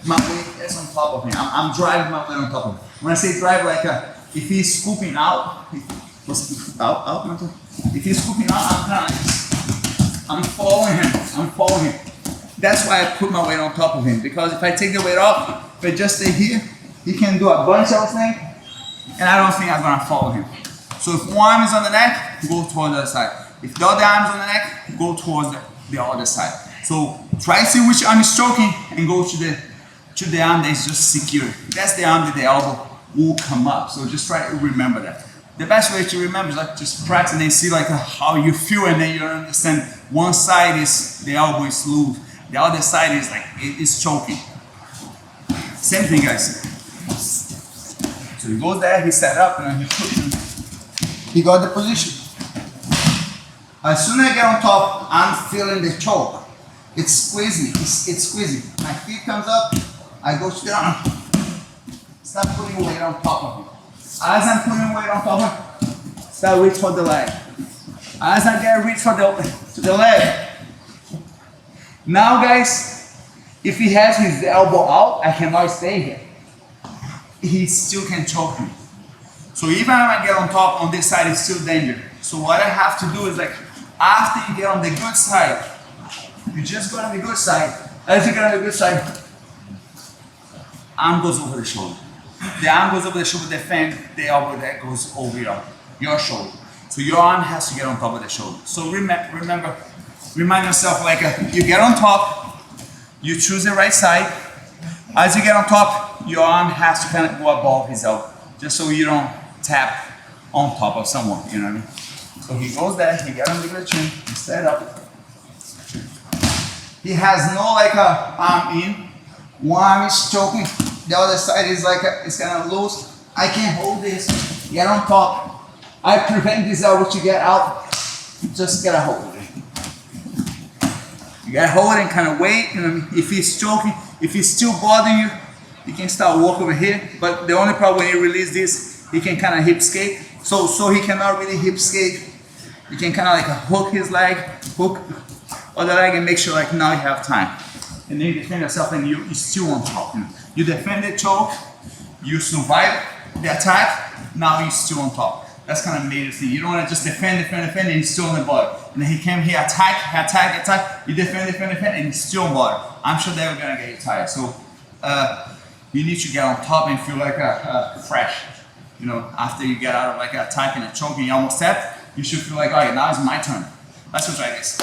My weight is on top of him. I'm driving my weight on top of him. When I say drive, if he's scooping out, if he's scooping out, I'm following him. I'm following him. That's why I put my weight on top of him, because if I take the weight off, if I just stay here, he can do a bunch of things, and I don't think I'm gonna follow him. So if one arm is on the neck, go towards the other side. If the other arm is on the neck, go towards the other side. So try to see which arm is choking and go to the arm that is just secure. That's the arm that the elbow will come up. So just try to remember that. The best way to remember is just practice and then see how you feel, and then you understand one side is the elbow is loose, the other side is it's choking. Same thing, guys. So he goes there, he set up, and he got the position. As soon as I get on top, I'm feeling the choke. It's squeezing, it's squeezing. My feet comes up, I go straight on. Start putting weight on top of him. As I'm putting weight on top of him, start reach for the leg. As I get reach for the leg. Now guys, if he has his elbow out, I cannot stay here. He still can choke me. So even if I get on top on this side, it's still danger. So what I have to do is after you get on the good side, you just go on the good side. As you get on the good side, arm goes over the shoulder. The arm goes over the shoulder, defend the elbow that goes over your shoulder. So your arm has to get on top of the shoulder. So remember, remind yourself you get on top, you choose the right side. As you get on top, your arm has to kind of go above his elbow, just so you don't tap on top of someone, you know what I mean? So he goes there, he gets on the good chin, he set up. He has no arm in, one arm is choking, the other side is it's kind of loose. I can hold this, get on top. I prevent this elbow to get out, just gotta hold it. You gotta hold it and kind of wait, you know what I mean? If he's choking, if he's still bothering you, you can start walk over here, but the only problem when you release this, he can kind of hip skate. So he cannot really hip skate. You can kind of hook his leg, hook other leg, and make sure now you have time. And then you defend yourself and you're still on top. You defend the choke, you survive the attack, now you're still on top. That's kind of major thing. You don't want to just defend, and he's still on the bottom. And then he came here, attack, you defend, and he's still on bottom. I'm sure they're gonna get you tired. So you need to get on top and feel fresh. You know, after you get out of attack and a choke and you almost tap, you should feel all right, now it's my turn. Let's go try this.